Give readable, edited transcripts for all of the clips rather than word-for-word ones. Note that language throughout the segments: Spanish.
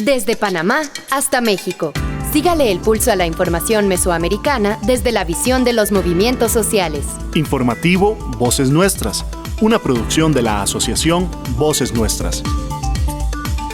Desde Panamá hasta México. Sígale el pulso a la información mesoamericana desde la visión de los movimientos sociales. Informativo Voces Nuestras, una producción de la Asociación Voces Nuestras.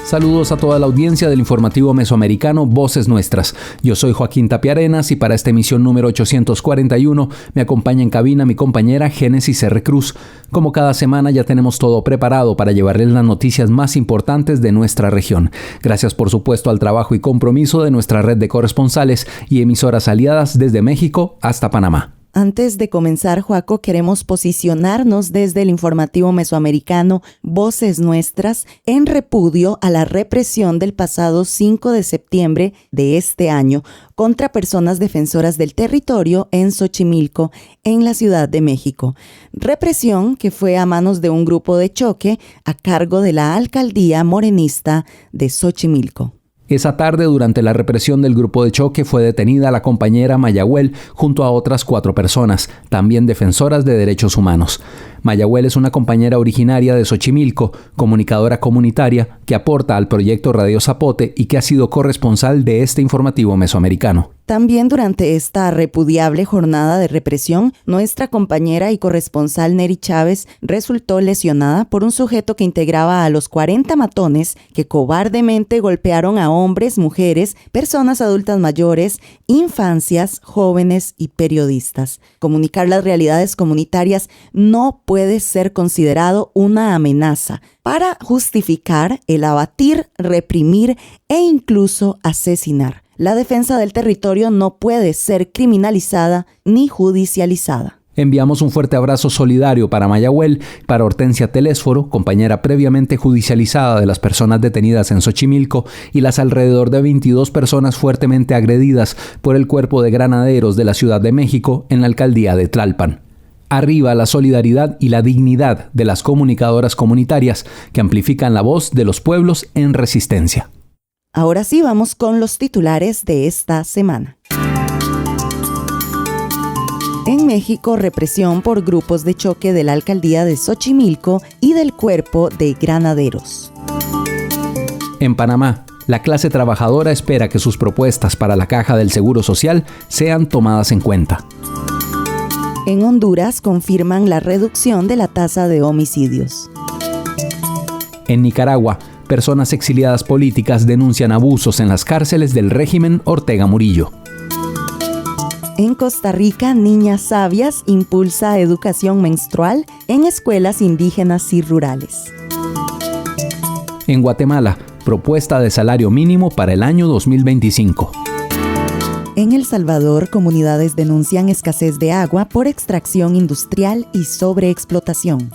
Saludos a toda la audiencia del informativo mesoamericano Voces Nuestras. Yo soy Joaquín Tapia Arenas y para esta emisión número 841 me acompaña en cabina mi compañera Génesis R. Cruz. Como cada semana ya tenemos todo preparado para llevarles las noticias más importantes de nuestra región. Gracias por supuesto al trabajo y compromiso de nuestra red de corresponsales y emisoras aliadas desde México hasta Panamá. Antes de comenzar, Joaco, queremos posicionarnos desde el informativo mesoamericano Voces Nuestras en repudio a la represión del pasado 5 de septiembre de este año contra personas defensoras del territorio en Xochimilco, en la Ciudad de México. Represión que fue a manos de un grupo de choque a cargo de la alcaldía morenista de Xochimilco. Esa tarde, durante la represión del grupo de choque, fue detenida la compañera Mayagüel junto a otras 4 personas, también defensoras de derechos humanos. Mayagüel es una compañera originaria de Xochimilco, comunicadora comunitaria, que aporta al proyecto Radio Zapote y que ha sido corresponsal de este informativo mesoamericano. También durante esta repudiable jornada de represión, nuestra compañera y corresponsal Neri Chávez resultó lesionada por un sujeto que integraba a los 40 matones que cobardemente golpearon a hombres, mujeres, personas adultas mayores, infancias, jóvenes y periodistas. Comunicar las realidades comunitarias no puede ser considerado una amenaza para justificar el abatir, reprimir e incluso asesinar. La defensa del territorio no puede ser criminalizada ni judicializada. Enviamos un fuerte abrazo solidario para Mayagüel, para Hortensia Telésforo, compañera previamente judicializada de las personas detenidas en Xochimilco, y las alrededor de 22 personas fuertemente agredidas por el Cuerpo de Granaderos de la Ciudad de México en la alcaldía de Tlalpan. Arriba la solidaridad y la dignidad de las comunicadoras comunitarias que amplifican la voz de los pueblos en resistencia. Ahora sí, vamos con los titulares de esta semana. En México, represión por grupos de choque de la alcaldía de Xochimilco y del Cuerpo de Granaderos. En Panamá, la clase trabajadora espera que sus propuestas para la Caja del Seguro Social sean tomadas en cuenta. En Honduras, confirman la reducción de la tasa de homicidios. En Nicaragua, personas exiliadas políticas denuncian abusos en las cárceles del régimen Ortega Murillo. En Costa Rica, Niñas Sabias impulsa educación menstrual en escuelas indígenas y rurales. En Guatemala, propuesta de salario mínimo para el año 2025. En El Salvador, comunidades denuncian escasez de agua por extracción industrial y sobreexplotación.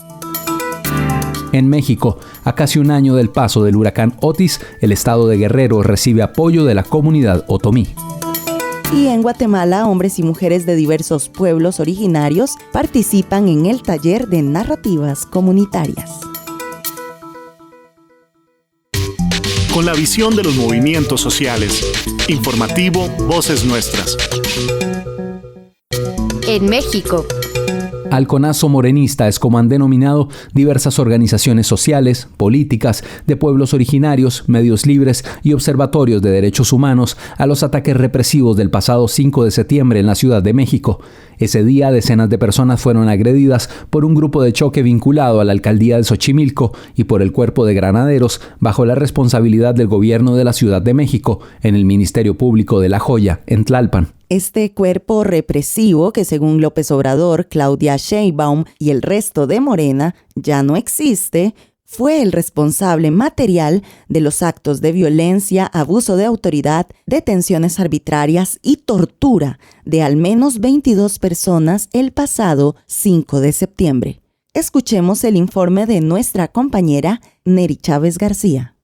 En México, a casi un año del paso del huracán Otis, el estado de Guerrero recibe apoyo de la comunidad otomí. Y en Guatemala, hombres y mujeres de diversos pueblos originarios participan en el taller de narrativas comunitarias. Con la visión de los movimientos sociales. Informativo Voces Nuestras. En México. Halconazo Morenista es como han denominado diversas organizaciones sociales, políticas, de pueblos originarios, medios libres y observatorios de derechos humanos a los ataques represivos del pasado 5 de septiembre en la Ciudad de México. Ese día, decenas de personas fueron agredidas por un grupo de choque vinculado a la alcaldía de Xochimilco y por el Cuerpo de Granaderos bajo la responsabilidad del gobierno de la Ciudad de México en el Ministerio Público de La Joya, en Tlalpan. Este cuerpo represivo que según López Obrador, Claudia Sheinbaum y el resto de Morena ya no existe, fue el responsable material de los actos de violencia, abuso de autoridad, detenciones arbitrarias y tortura de al menos 22 personas el pasado 5 de septiembre. Escuchemos el informe de nuestra compañera Neri Chávez García.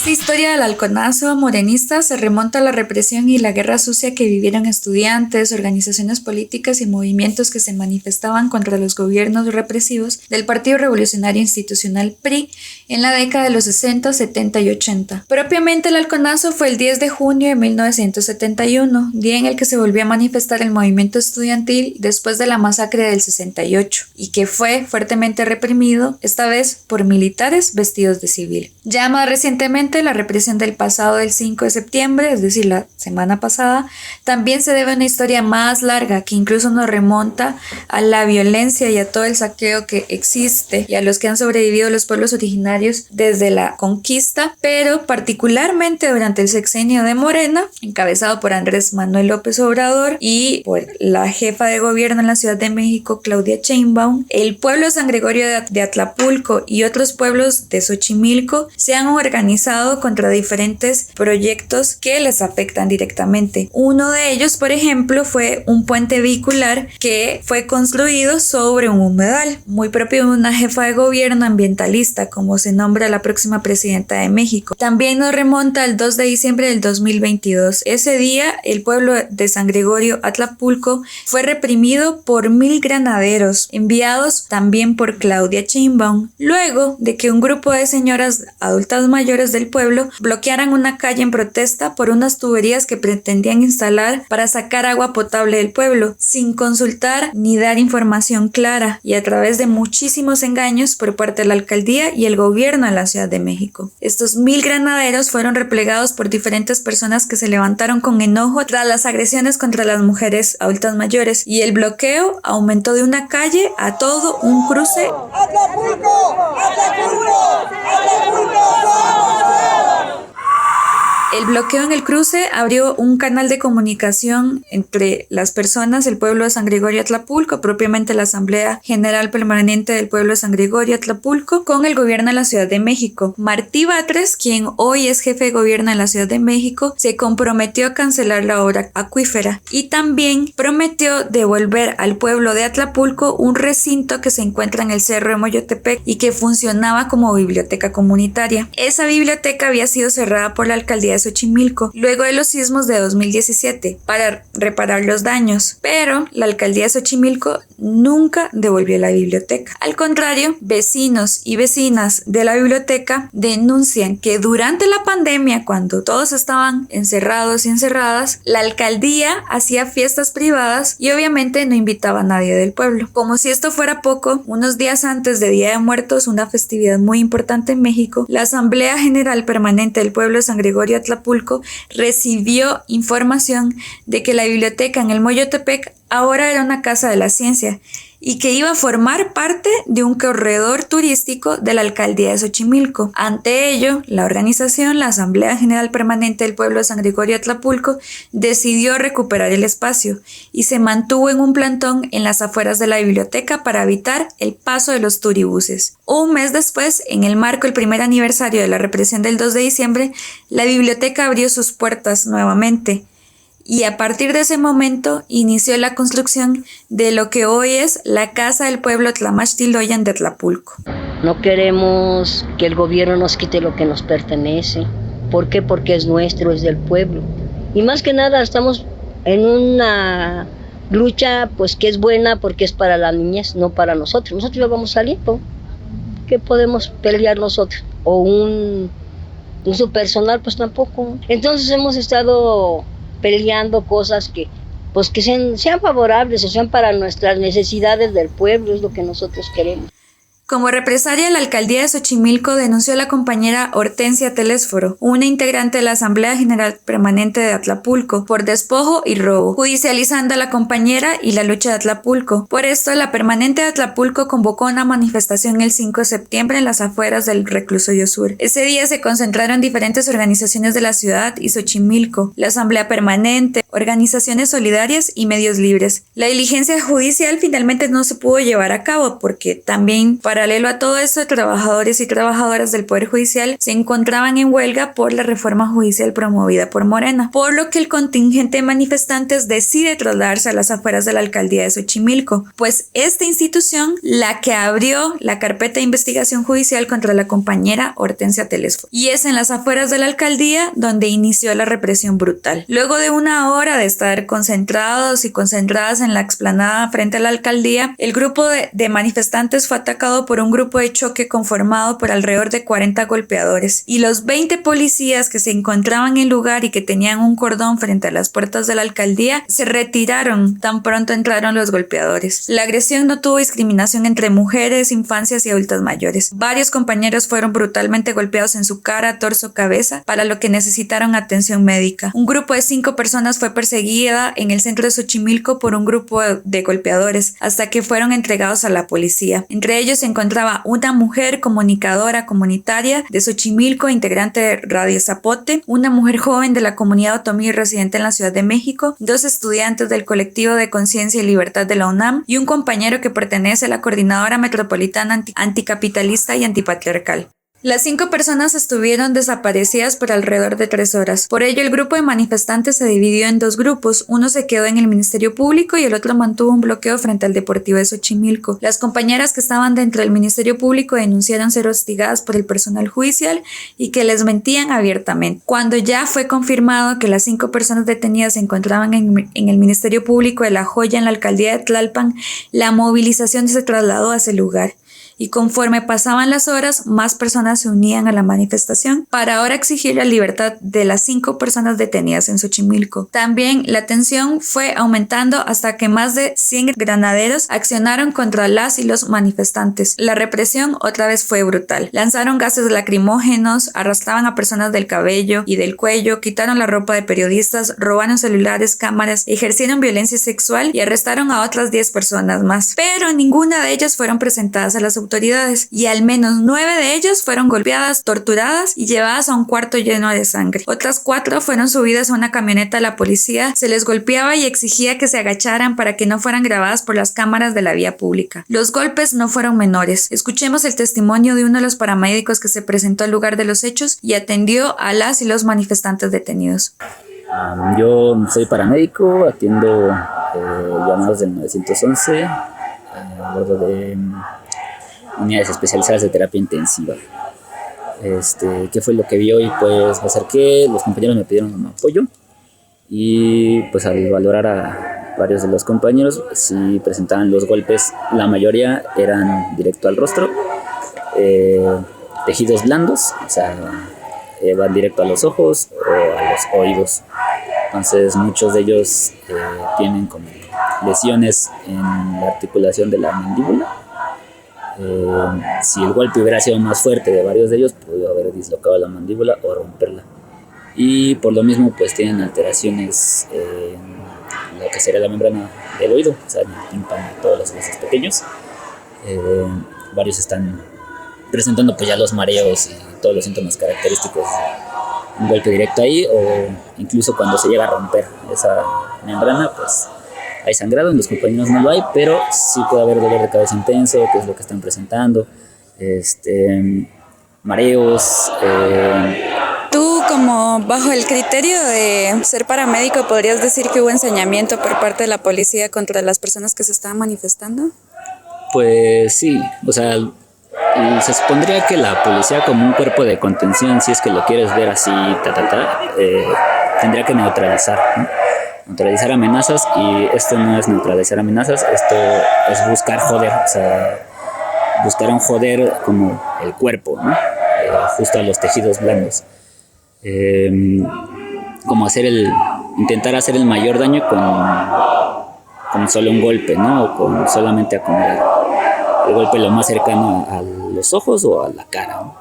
Esta historia del halconazo morenista se remonta a la represión y la guerra sucia que vivieron estudiantes, organizaciones políticas y movimientos que se manifestaban contra los gobiernos represivos del Partido Revolucionario Institucional PRI en la década de los 60, 70 y 80. Propiamente el halconazo fue el 10 de junio de 1971, día en el que se volvió a manifestar el movimiento estudiantil después de la masacre del 68, y que fue fuertemente reprimido, esta vez por militares vestidos de civil. Ya más recientemente, la represión del pasado del 5 de septiembre, es decir, la semana pasada, también se debe a una historia más larga que incluso nos remonta a la violencia y a todo el saqueo que existe y a los que han sobrevivido los pueblos originarios desde la conquista, pero particularmente durante el sexenio de Morena, encabezado por Andrés Manuel López Obrador y por la jefa de gobierno en la Ciudad de México, Claudia Sheinbaum. El pueblo de San Gregorio de Atlapulco y otros pueblos de Xochimilco se han organizado contra diferentes proyectos que les afectan directamente. Uno de ellos, por ejemplo, fue un puente vehicular que fue construido sobre un humedal, muy propio de una jefa de gobierno ambientalista, como se nombra la próxima presidenta de México. También nos remonta al 2 de diciembre del 2022. Ese día, el pueblo de San Gregorio Atlapulco fue reprimido por 1,000 granaderos, enviados también por Claudia Sheinbaum, luego de que un grupo de señoras adultas mayores del pueblo bloquearan una calle en protesta por unas tuberías que pretendían instalar para sacar agua potable del pueblo, sin consultar ni dar información clara, y a través de muchísimos engaños por parte de la alcaldía y el gobierno de la Ciudad de México. Estos 1,000 granaderos fueron replegados por diferentes personas que se levantaron con enojo tras las agresiones contra las mujeres adultas mayores, y el bloqueo aumentó de una calle a todo un cruce. El bloqueo en el cruce abrió un canal de comunicación entre las personas del pueblo de San Gregorio Atlapulco, propiamente la Asamblea General Permanente del pueblo de San Gregorio Atlapulco, con el gobierno de la Ciudad de México. Martí Batres, quien hoy es jefe de gobierno de la Ciudad de México, se comprometió a cancelar la obra acuífera y también prometió devolver al pueblo de Atlapulco un recinto que se encuentra en el Cerro de Moyotepec y que funcionaba como biblioteca comunitaria. Esa biblioteca había sido cerrada por la alcaldía de Xochimilco luego de los sismos de 2017 para reparar los daños, pero la alcaldía de Xochimilco nunca devolvió la biblioteca. Al contrario, vecinos y vecinas de la biblioteca denuncian que durante la pandemia, cuando todos estaban encerrados y encerradas, la alcaldía hacía fiestas privadas y obviamente no invitaba a nadie del pueblo. Como si esto fuera poco, unos días antes de Día de Muertos, una festividad muy importante en México, la Asamblea General Permanente del pueblo de San Gregorio Atlapulco recibió información de que la biblioteca en el Moyotepec ahora era una casa de la ciencia y que iba a formar parte de un corredor turístico de la alcaldía de Xochimilco. Ante ello, la organización, la Asamblea General Permanente del pueblo de San Gregorio Atlapulco, decidió recuperar el espacio y se mantuvo en un plantón en las afueras de la biblioteca para evitar el paso de los turibuses. Un mes después, en el marco del primer aniversario de la represión del 2 de diciembre, la biblioteca abrió sus puertas nuevamente. Y a partir de ese momento inició la construcción de lo que hoy es la Casa del Pueblo Tlamachtiloyan de Atlapulco. No queremos que el gobierno nos quite lo que nos pertenece. ¿Por qué? Porque es nuestro, es del pueblo. Y más que nada estamos en una lucha pues que es buena porque es para las niñas, no para nosotros. Nosotros ya vamos saliendo. ¿Qué podemos pelear nosotros? O un uso personal, pues tampoco. Entonces hemos estado peleando cosas que sean favorables o sean para nuestras necesidades del pueblo, es lo que nosotros queremos. Como represalia, la alcaldía de Xochimilco denunció a la compañera Hortensia Telésforo, una integrante de la Asamblea General Permanente de Atlapulco, por despojo y robo, judicializando a la compañera y la lucha de Atlapulco. Por esto, la Permanente de Atlapulco convocó una manifestación el 5 de septiembre en las afueras del Reclusorio Sur. Ese día se concentraron diferentes organizaciones de la ciudad y Xochimilco, la Asamblea Permanente, organizaciones solidarias y medios libres. La diligencia judicial finalmente no se pudo llevar a cabo porque también para paralelo a todo esto, trabajadores y trabajadoras del Poder Judicial se encontraban en huelga por la reforma judicial promovida por Morena, por lo que el contingente de manifestantes decide trasladarse a las afueras de la alcaldía de Xochimilco, pues esta institución la que abrió la carpeta de investigación judicial contra la compañera Hortensia Telesforo, y es en las afueras de la alcaldía donde inició la represión brutal. Luego de una hora de estar concentrados y concentradas en la explanada frente a la alcaldía, el grupo de manifestantes fue atacado por un grupo de choque conformado por alrededor de 40 golpeadores, y los 20 policías que se encontraban en el lugar y que tenían un cordón frente a las puertas de la alcaldía se retiraron tan pronto entraron los golpeadores. La agresión no tuvo discriminación entre mujeres, infancias y adultas mayores. Varios compañeros fueron brutalmente golpeados en su cara, torso, cabeza, para lo que necesitaron atención médica. Un grupo de 5 personas fue perseguida en el centro de Xochimilco por un grupo de golpeadores hasta que fueron entregados a la policía. Entre ellos se encontraba una mujer comunicadora comunitaria de Xochimilco, integrante de Radio Zapote, una mujer joven de la comunidad otomí residente en la Ciudad de México, 2 estudiantes del colectivo de Conciencia y Libertad de la UNAM y un compañero que pertenece a la Coordinadora Metropolitana Anticapitalista y Antipatriarcal. Las 5 personas estuvieron desaparecidas por alrededor de 3 horas. Por ello, el grupo de manifestantes se dividió en 2 grupos. Uno se quedó en el Ministerio Público y el otro mantuvo un bloqueo frente al Deportivo de Xochimilco. Las compañeras que estaban dentro del Ministerio Público denunciaron ser hostigadas por el personal judicial y que les mentían abiertamente. Cuando ya fue confirmado que las 5 personas detenidas se encontraban en el Ministerio Público de La Joya en la alcaldía de Tlalpan, la movilización se trasladó a ese lugar. Y conforme pasaban las horas, más personas se unían a la manifestación para ahora exigir la libertad de las 5 personas detenidas en Xochimilco. También la tensión fue aumentando hasta que más de 100 granaderos accionaron contra las y los manifestantes. La represión otra vez fue brutal. Lanzaron gases lacrimógenos, arrastraban a personas del cabello y del cuello, quitaron la ropa de periodistas, robaron celulares, cámaras, ejercieron violencia sexual y arrestaron a otras 10 personas más. Pero ninguna de ellas fueron presentadas a las autoridades y al menos 9 de ellas fueron golpeadas, torturadas y llevadas a un cuarto lleno de sangre. Otras 4 fueron subidas a una camioneta de la policía, se les golpeaba y exigía que se agacharan para que no fueran grabadas por las cámaras de la vía pública. Los golpes no fueron menores. Escuchemos el testimonio de uno de los paramédicos que se presentó al lugar de los hechos y atendió a las y los manifestantes detenidos. Yo soy paramédico, atiendo llamados del 911 a bordo de unidades especializadas de terapia intensiva. ¿Qué fue lo que vi hoy? Pues me acerqué, los compañeros me pidieron un apoyo y pues al valorar a varios de los compañeros, sí presentaban los golpes, la mayoría eran directo al rostro, tejidos blandos, o sea, van directo a los ojos o a los oídos. Entonces muchos de ellos tienen como lesiones en la articulación de la mandíbula. Si el golpe hubiera sido más fuerte de varios de ellos, podría haber dislocado la mandíbula o romperla. Y por lo mismo pues tienen alteraciones en lo que sería la membrana del oído, o sea, en el tímpano, todos los huesos pequeños. Varios están presentando pues ya los mareos y todos los síntomas característicos de un golpe directo ahí, o incluso cuando se llega a romper esa membrana, pues hay sangrado, en los compañeros no lo hay, pero sí puede haber dolor de cabeza intenso, que es lo que están presentando, mareos. Tú, como bajo el criterio de ser paramédico, ¿podrías decir que hubo ensañamiento por parte de la policía contra las personas que se estaban manifestando? Pues sí, o sea, se supondría que la policía como un cuerpo de contención, si es que lo quieres ver así, tendría que neutralizar, ¿no? Neutralizar amenazas, y esto no es neutralizar amenazas, esto es buscar joder, o sea, buscaron joder como el cuerpo, ¿no? Justo a los tejidos blandos, como intentar hacer el mayor daño con solo un golpe, ¿no? O con solamente acumular el golpe lo más cercano a los ojos o a la cara, ¿no?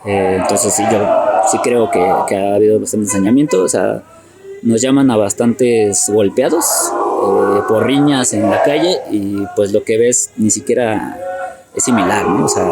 Entonces sí, yo sí creo que ha habido bastante ensañamiento, o sea, nos llaman a bastantes golpeados por riñas en la calle, y pues lo que ves ni siquiera es similar, ¿no? O sea,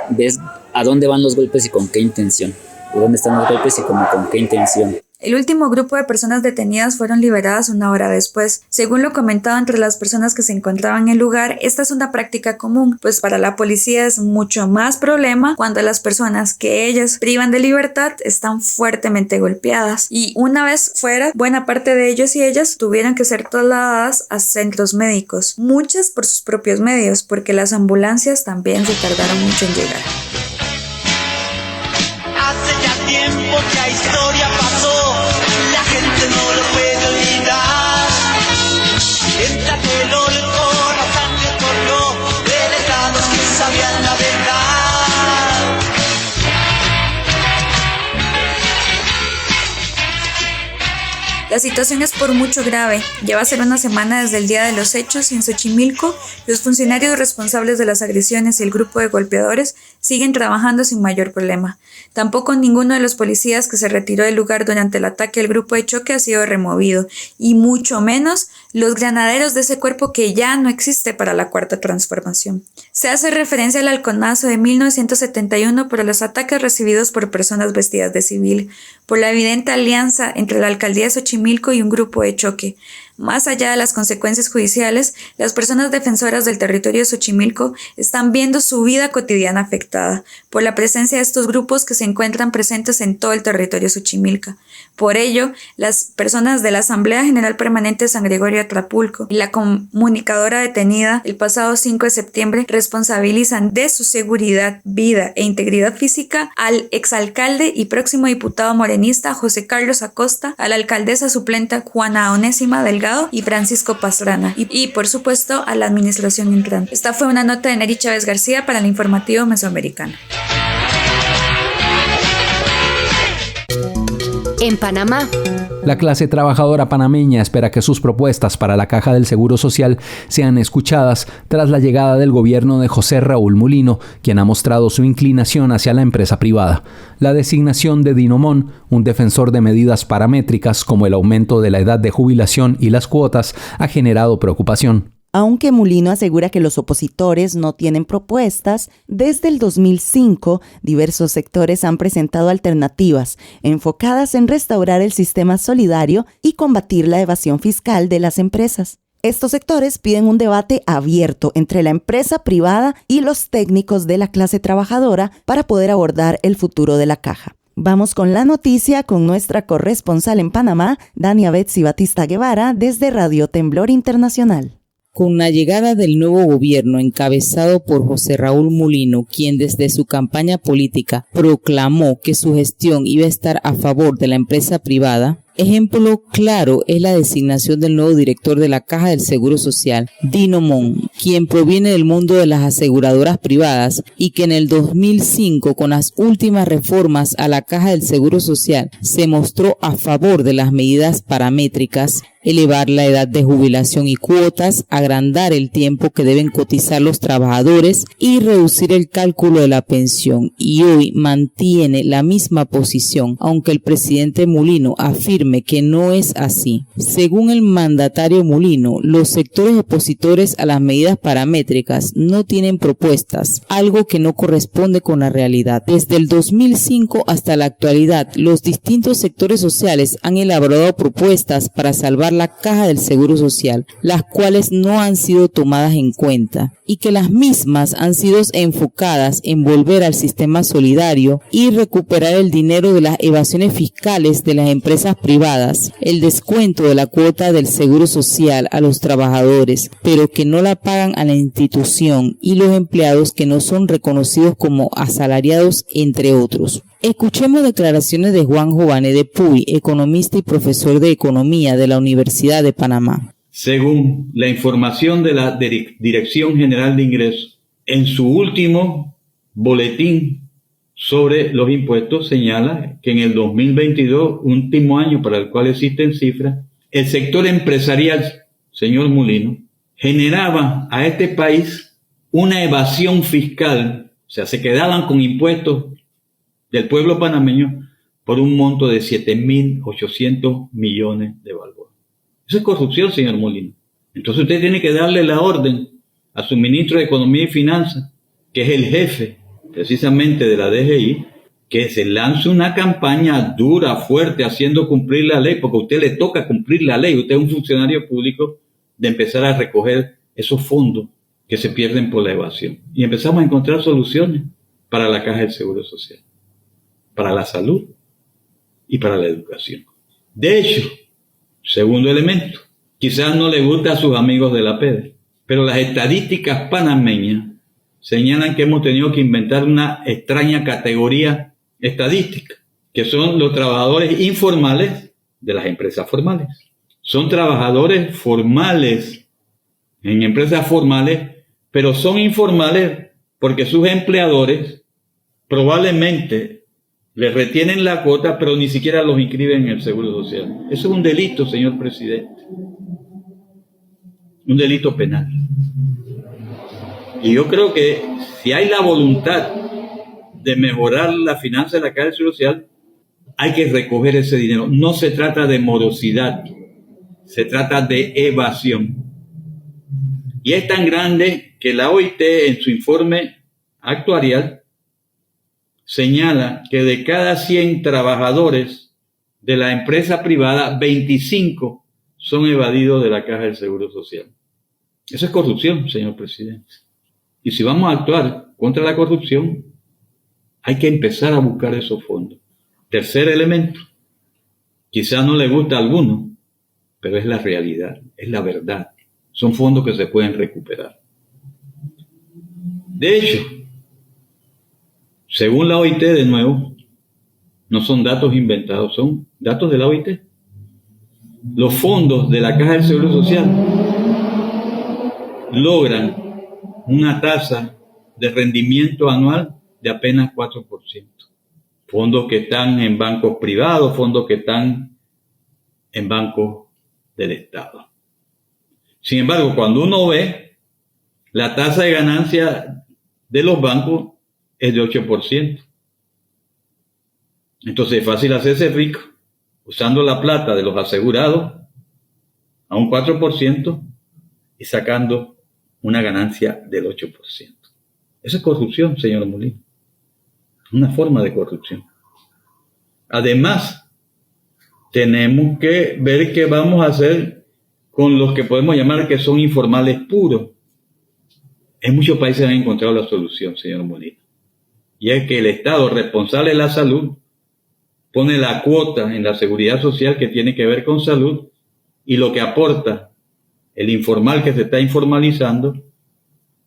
ves a dónde van los golpes y con qué intención, de dónde están los golpes y con qué intención. El último grupo de personas detenidas fueron liberadas una hora después. Según lo comentado entre las personas que se encontraban en el lugar, esta es una práctica común, pues para la policía es mucho más problema cuando las personas que ellas privan de libertad están fuertemente golpeadas. Y una vez fuera, buena parte de ellos y ellas tuvieron que ser trasladadas a centros médicos, muchas por sus propios medios, porque las ambulancias también se tardaron mucho en llegar. Hace ya tiempo que la historia pasó, la gente no lo puede olvidar. En Tlatelolco la sangre corrió de delegados que sabían la verdad. La situación es por mucho grave. Ya va a ser una semana desde el día de los hechos y en Xochimilco los funcionarios responsables de las agresiones y el grupo de golpeadores siguen trabajando sin mayor problema. Tampoco ninguno de los policías que se retiró del lugar durante el ataque al grupo de choque ha sido removido, y mucho menos los granaderos de ese cuerpo que ya no existe para la Cuarta Transformación. Se hace referencia al halconazo de 1971 por los ataques recibidos por personas vestidas de civil, por la evidente alianza entre la alcaldía de Xochimilco y un grupo de choque. Más allá de las consecuencias judiciales, las personas defensoras del territorio de Xochimilco están viendo su vida cotidiana afectada por la presencia de estos grupos que se encuentran presentes en todo el territorio xochimilca. Por ello, las personas de la Asamblea General Permanente de San Gregorio de Atlapulco y la comunicadora detenida el pasado 5 de septiembre responsabilizan de su seguridad, vida e integridad física al exalcalde y próximo diputado morenista José Carlos Acosta, a la alcaldesa suplente Juana Onésima Delgado y Francisco Pastrana y por supuesto a la administración entrante. Esta fue una nota de Neri Chávez García para el Informativo Mesoamericano. En Panamá. La clase trabajadora panameña espera que sus propuestas para la Caja del Seguro Social sean escuchadas tras la llegada del gobierno de José Raúl Mulino, quien ha mostrado su inclinación hacia la empresa privada. La designación de Dinomón, un defensor de medidas paramétricas como el aumento de la edad de jubilación y las cuotas, ha generado preocupación. Aunque Mulino asegura que los opositores no tienen propuestas, desde el 2005 diversos sectores han presentado alternativas enfocadas en restaurar el sistema solidario y combatir la evasión fiscal de las empresas. Estos sectores piden un debate abierto entre la empresa privada y los técnicos de la clase trabajadora para poder abordar el futuro de la caja. Vamos con la noticia con nuestra corresponsal en Panamá, Dania Betsy Batista Guevara, desde Radio Temblor Internacional. Con la llegada del nuevo gobierno encabezado por José Raúl Mulino, quien desde su campaña política proclamó que su gestión iba a estar a favor de la empresa privada, ejemplo claro es la designación del nuevo director de la Caja del Seguro Social, Dinomón, quien proviene del mundo de las aseguradoras privadas y que en el 2005, con las últimas reformas a la Caja del Seguro Social, se mostró a favor de las medidas paramétricas, elevar la edad de jubilación y cuotas, agrandar el tiempo que deben cotizar los trabajadores y reducir el cálculo de la pensión. Y hoy mantiene la misma posición, aunque el presidente Mulino afirme que no es así. Según el mandatario Mulino, los sectores opositores a las medidas paramétricas no tienen propuestas, algo que no corresponde con la realidad. Desde el 2005 hasta la actualidad, los distintos sectores sociales han elaborado propuestas para salvar la Caja del Seguro Social, las cuales no han sido tomadas en cuenta, y que las mismas han sido enfocadas en volver al sistema solidario y recuperar el dinero de las evasiones fiscales de las empresas privadas, el descuento de la cuota del Seguro Social a los trabajadores, pero que no la pagan a la institución, y los empleados que no son reconocidos como asalariados, entre otros. Escuchemos declaraciones de Juan Jovane de Puy, economista y profesor de Economía de la Universidad de Panamá. Según la información de la Dirección General de Ingresos, en su último boletín sobre los impuestos señala que en el 2022, último año para el cual existen cifras, el sector empresarial, señor Mulino, generaba a este país una evasión fiscal, o sea, se quedaban con impuestos del pueblo panameño por un monto de 7.800 millones de balboas. Eso es corrupción, señor Molino. Entonces usted tiene que darle la orden a su ministro de Economía y Finanzas, que es el jefe precisamente de la DGI, que se lance una campaña dura, fuerte, haciendo cumplir la ley, porque a usted le toca cumplir la ley, usted es un funcionario público, de empezar a recoger esos fondos que se pierden por la evasión. Y empezamos a encontrar soluciones para la Caja del Seguro Social, para la salud y para la educación. De hecho, segundo elemento, quizás no le gusta a sus amigos de la PEDE, pero las estadísticas panameñas señalan que hemos tenido que inventar una extraña categoría estadística, que son los trabajadores informales de las empresas formales. Son trabajadores formales en empresas formales, pero son informales porque sus empleadores probablemente les retienen la cuota, pero ni siquiera los inscriben en el Seguro Social. Eso es un delito, señor presidente. Un delito penal. Y yo creo que si hay la voluntad de mejorar la finanza de la Caja del Seguro Social, hay que recoger ese dinero. No se trata de morosidad, se trata de evasión. Y es tan grande que la OIT en su informe actuarial señala que de cada 100 trabajadores de la empresa privada, 25 son evadidos de la Caja del Seguro Social. Eso es corrupción, señor presidente. Y si vamos a actuar contra la corrupción, hay que empezar a buscar esos fondos. Tercer elemento, quizás no le gusta a alguno, pero es la realidad, es la verdad. Son fondos que se pueden recuperar. De hecho, según la OIT, de nuevo, no son datos inventados, son datos de la OIT. Los fondos de la Caja del Seguro Social logran una tasa de rendimiento anual de apenas 4%. Fondos que están en bancos privados, fondos que están en bancos del Estado. Sin embargo, cuando uno ve, la tasa de ganancia de los bancos es de 8%. Entonces es fácil hacerse rico usando la plata de los asegurados a un 4% y sacando una ganancia del 8%. Eso es corrupción, señor Molina. Una forma de corrupción. Además, tenemos que ver qué vamos a hacer con los que podemos llamar que son informales puros. En muchos países han encontrado la solución, señor Molina. Y es que el Estado responsable de la salud pone la cuota en la seguridad social que tiene que ver con salud y lo que aporta el informal que se está informalizando,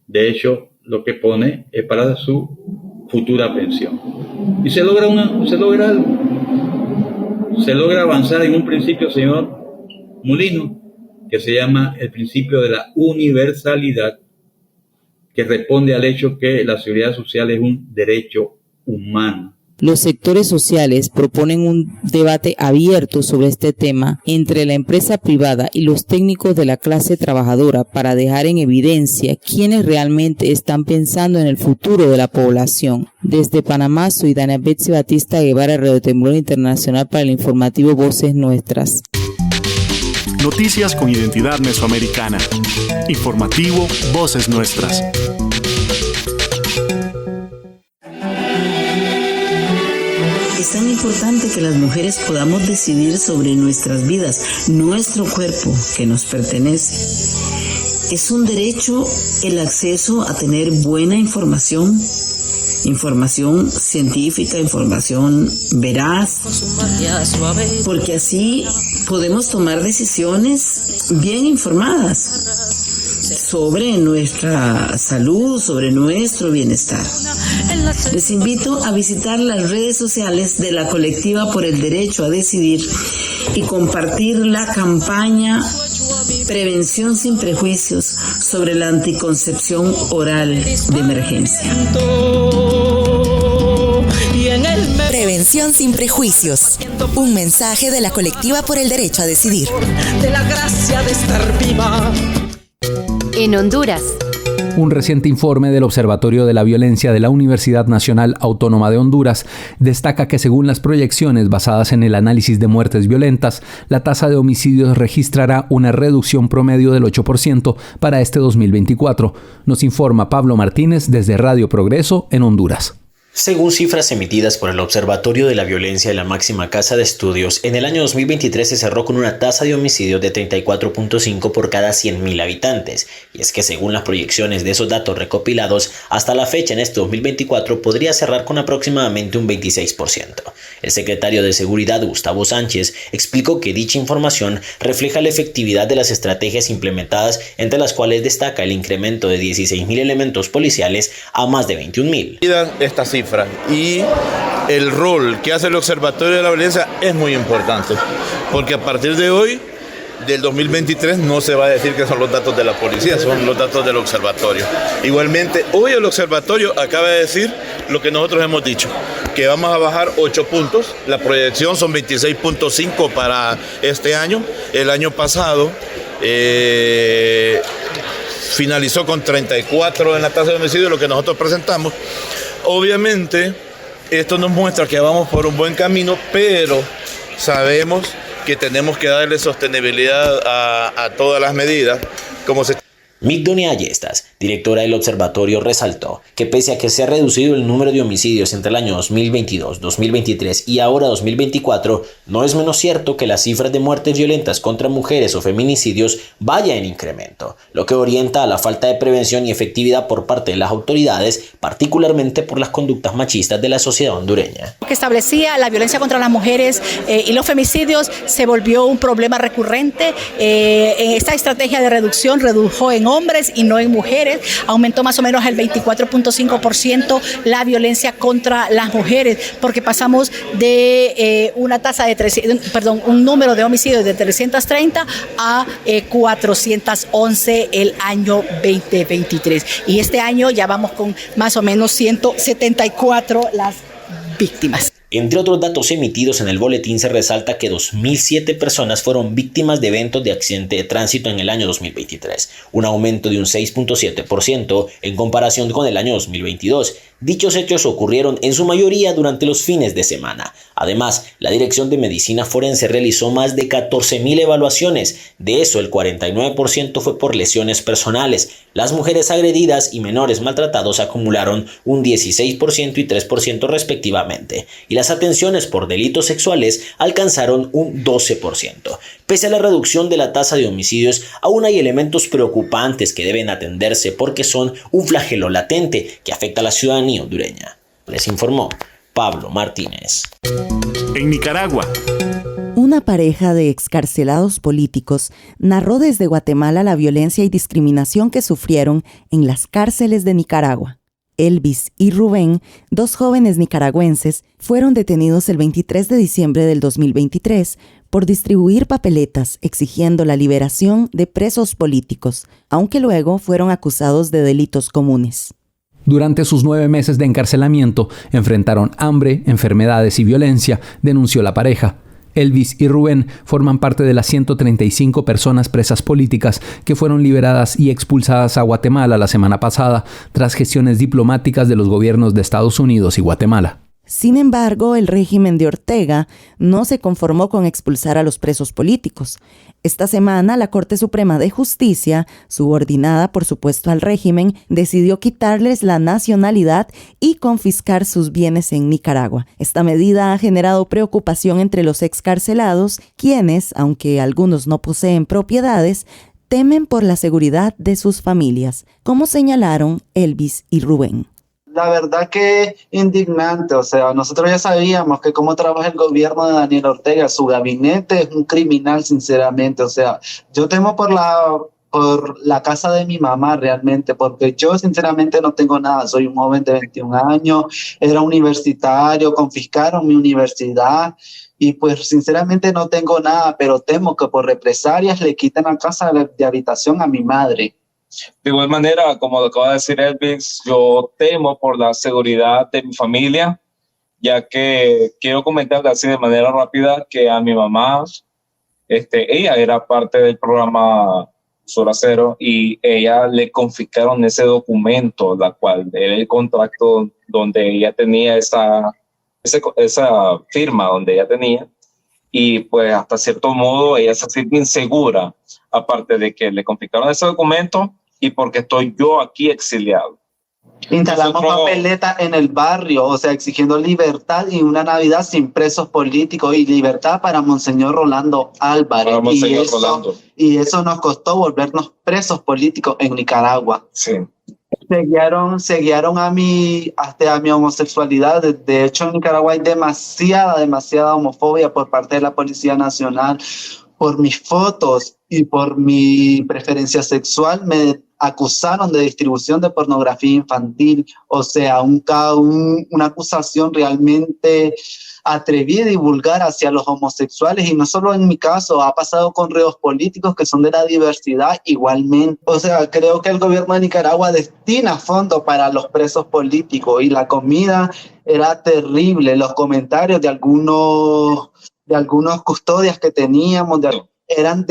de hecho, lo que pone es para su futura pensión. Y se logra avanzar en un principio, señor Molino, que se llama el principio de la universalidad, que responde al hecho que la seguridad social es un derecho humano. Los sectores sociales proponen un debate abierto sobre este tema entre la empresa privada y los técnicos de la clase trabajadora para dejar en evidencia quiénes realmente están pensando en el futuro de la población. Desde Panamá, soy Dania Betsy Batista Guevara, Radio Temblor Internacional para el informativo Voces Nuestras. Noticias con identidad mesoamericana. Informativo Voces Nuestras. Es tan importante que las mujeres podamos decidir sobre nuestras vidas, nuestro cuerpo que nos pertenece. Es un derecho el acceso a tener buena información científica, información veraz, porque así podemos tomar decisiones bien informadas sobre nuestra salud, sobre nuestro bienestar. Les invito a visitar las redes sociales de la Colectiva por el Derecho a Decidir y compartir la campaña Prevención sin Prejuicios sobre la anticoncepción oral de emergencia. Prevención sin Prejuicios. Un mensaje de la Colectiva por el Derecho a Decidir. De la gracia de estar viva. En Honduras. Un reciente informe del Observatorio de la Violencia de la Universidad Nacional Autónoma de Honduras destaca que según las proyecciones basadas en el análisis de muertes violentas, la tasa de homicidios registrará una reducción promedio del 8% para este 2024. Nos informa Pablo Martínez desde Radio Progreso en Honduras. Según cifras emitidas por el Observatorio de la Violencia de la Máxima Casa de Estudios, en el año 2023 se cerró con una tasa de homicidios de 34.5 por cada 100.000 habitantes. Y es que según las proyecciones de esos datos recopilados, hasta la fecha en este 2024 podría cerrar con aproximadamente un 26%. El secretario de Seguridad, Gustavo Sánchez, explicó que dicha información refleja la efectividad de las estrategias implementadas, entre las cuales destaca el incremento de 16.000 elementos policiales a más de 21.000. Esta cifra y el rol que hace el Observatorio de la Violencia es muy importante, porque a partir de hoy, del 2023, no se va a decir que son los datos de la policía, son los datos del observatorio. Igualmente, hoy el observatorio acaba de decir lo que nosotros hemos dicho, que vamos a bajar 8 puntos, la proyección son 26.5 para este año. El año pasado finalizó con 34 en la tasa de homicidio, lo que nosotros presentamos. Obviamente, esto nos muestra que vamos por un buen camino, pero sabemos que tenemos que darle sostenibilidad a todas las medidas, como se... Migdonia Ayestas, directora del observatorio, resaltó que pese a que se ha reducido el número de homicidios entre el año 2022, 2023 y ahora 2024, no es menos cierto que las cifras de muertes violentas contra mujeres o feminicidios vaya en incremento, lo que orienta a la falta de prevención y efectividad por parte de las autoridades, particularmente por las conductas machistas de la sociedad hondureña. Que establecía la violencia contra las mujeres y los femicidios se volvió un problema recurrente. Esta estrategia de reducción redujo en hombres y no en mujeres, aumentó más o menos el 24.5% la violencia contra las mujeres, porque pasamos de una tasa de un número de homicidios de 330 a 411 el año 2023. Y este año ya vamos con más o menos 174 las víctimas. Entre otros datos emitidos en el boletín se resalta que 2.007 personas fueron víctimas de eventos de accidente de tránsito en el año 2023, un aumento de un 6.7% en comparación con el año 2022. Dichos hechos ocurrieron en su mayoría durante los fines de semana. Además, la Dirección de Medicina Forense realizó más de 14.000 evaluaciones. De eso, el 49% fue por lesiones personales. Las mujeres agredidas y menores maltratados acumularon un 16% y 3% respectivamente. Y las atenciones por delitos sexuales alcanzaron un 12%. Pese a la reducción de la tasa de homicidios, aún hay elementos preocupantes que deben atenderse porque son un flagelo latente que afecta a la ciudadanía hondureña. Les informó Pablo Martínez. En Nicaragua, una pareja de excarcelados políticos narró desde Guatemala la violencia y discriminación que sufrieron en las cárceles de Nicaragua. Elvis y Rubén, dos jóvenes nicaragüenses, fueron detenidos el 23 de diciembre del 2023 por distribuir papeletas exigiendo la liberación de presos políticos, aunque luego fueron acusados de delitos comunes. Durante sus 9 meses de encarcelamiento, enfrentaron hambre, enfermedades y violencia, denunció la pareja. Elvis y Rubén forman parte de las 135 personas presas políticas que fueron liberadas y expulsadas a Guatemala la semana pasada tras gestiones diplomáticas de los gobiernos de Estados Unidos y Guatemala. Sin embargo, el régimen de Ortega no se conformó con expulsar a los presos políticos. Esta semana, la Corte Suprema de Justicia, subordinada por supuesto al régimen, decidió quitarles la nacionalidad y confiscar sus bienes en Nicaragua. Esta medida ha generado preocupación entre los excarcelados, quienes, aunque algunos no poseen propiedades, temen por la seguridad de sus familias, como señalaron Elvis y Rubén. La verdad que indignante, o sea, nosotros ya sabíamos que cómo trabaja el gobierno de Daniel Ortega, su gabinete es un criminal, sinceramente, o sea, yo temo por la casa de mi mamá realmente, porque yo sinceramente no tengo nada, soy un joven de 21 años, era universitario, confiscaron mi universidad y pues sinceramente no tengo nada, pero temo que por represalias le quiten la casa de habitación a mi madre. De igual manera, como lo acaba de decir Elvis, yo temo por la seguridad de mi familia, ya que quiero comentarle así de manera rápida que a mi mamá, ella era parte del programa Zona Cero y ella le confiscaron ese documento, la cual era el contrato donde ella tenía esa firma donde ella tenía, y pues hasta cierto modo ella se siente insegura, aparte de que le confiscaron ese documento y porque estoy yo aquí exiliado. Instalamos papeletas en el barrio, o sea, exigiendo libertad y una Navidad sin presos políticos y libertad para Monseñor Rolando Álvarez. Y eso nos costó volvernos presos políticos en Nicaragua. Sí. Seguieron a mi homosexualidad. De hecho, en Nicaragua hay demasiada homofobia por parte de la Policía Nacional. Por mis fotos y por mi preferencia sexual me acusaron de distribución de pornografía infantil. O sea, una acusación realmente atrevida y vulgar hacia los homosexuales, y no solo en mi caso, ha pasado con reos políticos que son de la diversidad igualmente. O sea, creo que el gobierno de Nicaragua destina fondos para los presos políticos y la comida era terrible. Los comentarios de algunos custodias que teníamos eran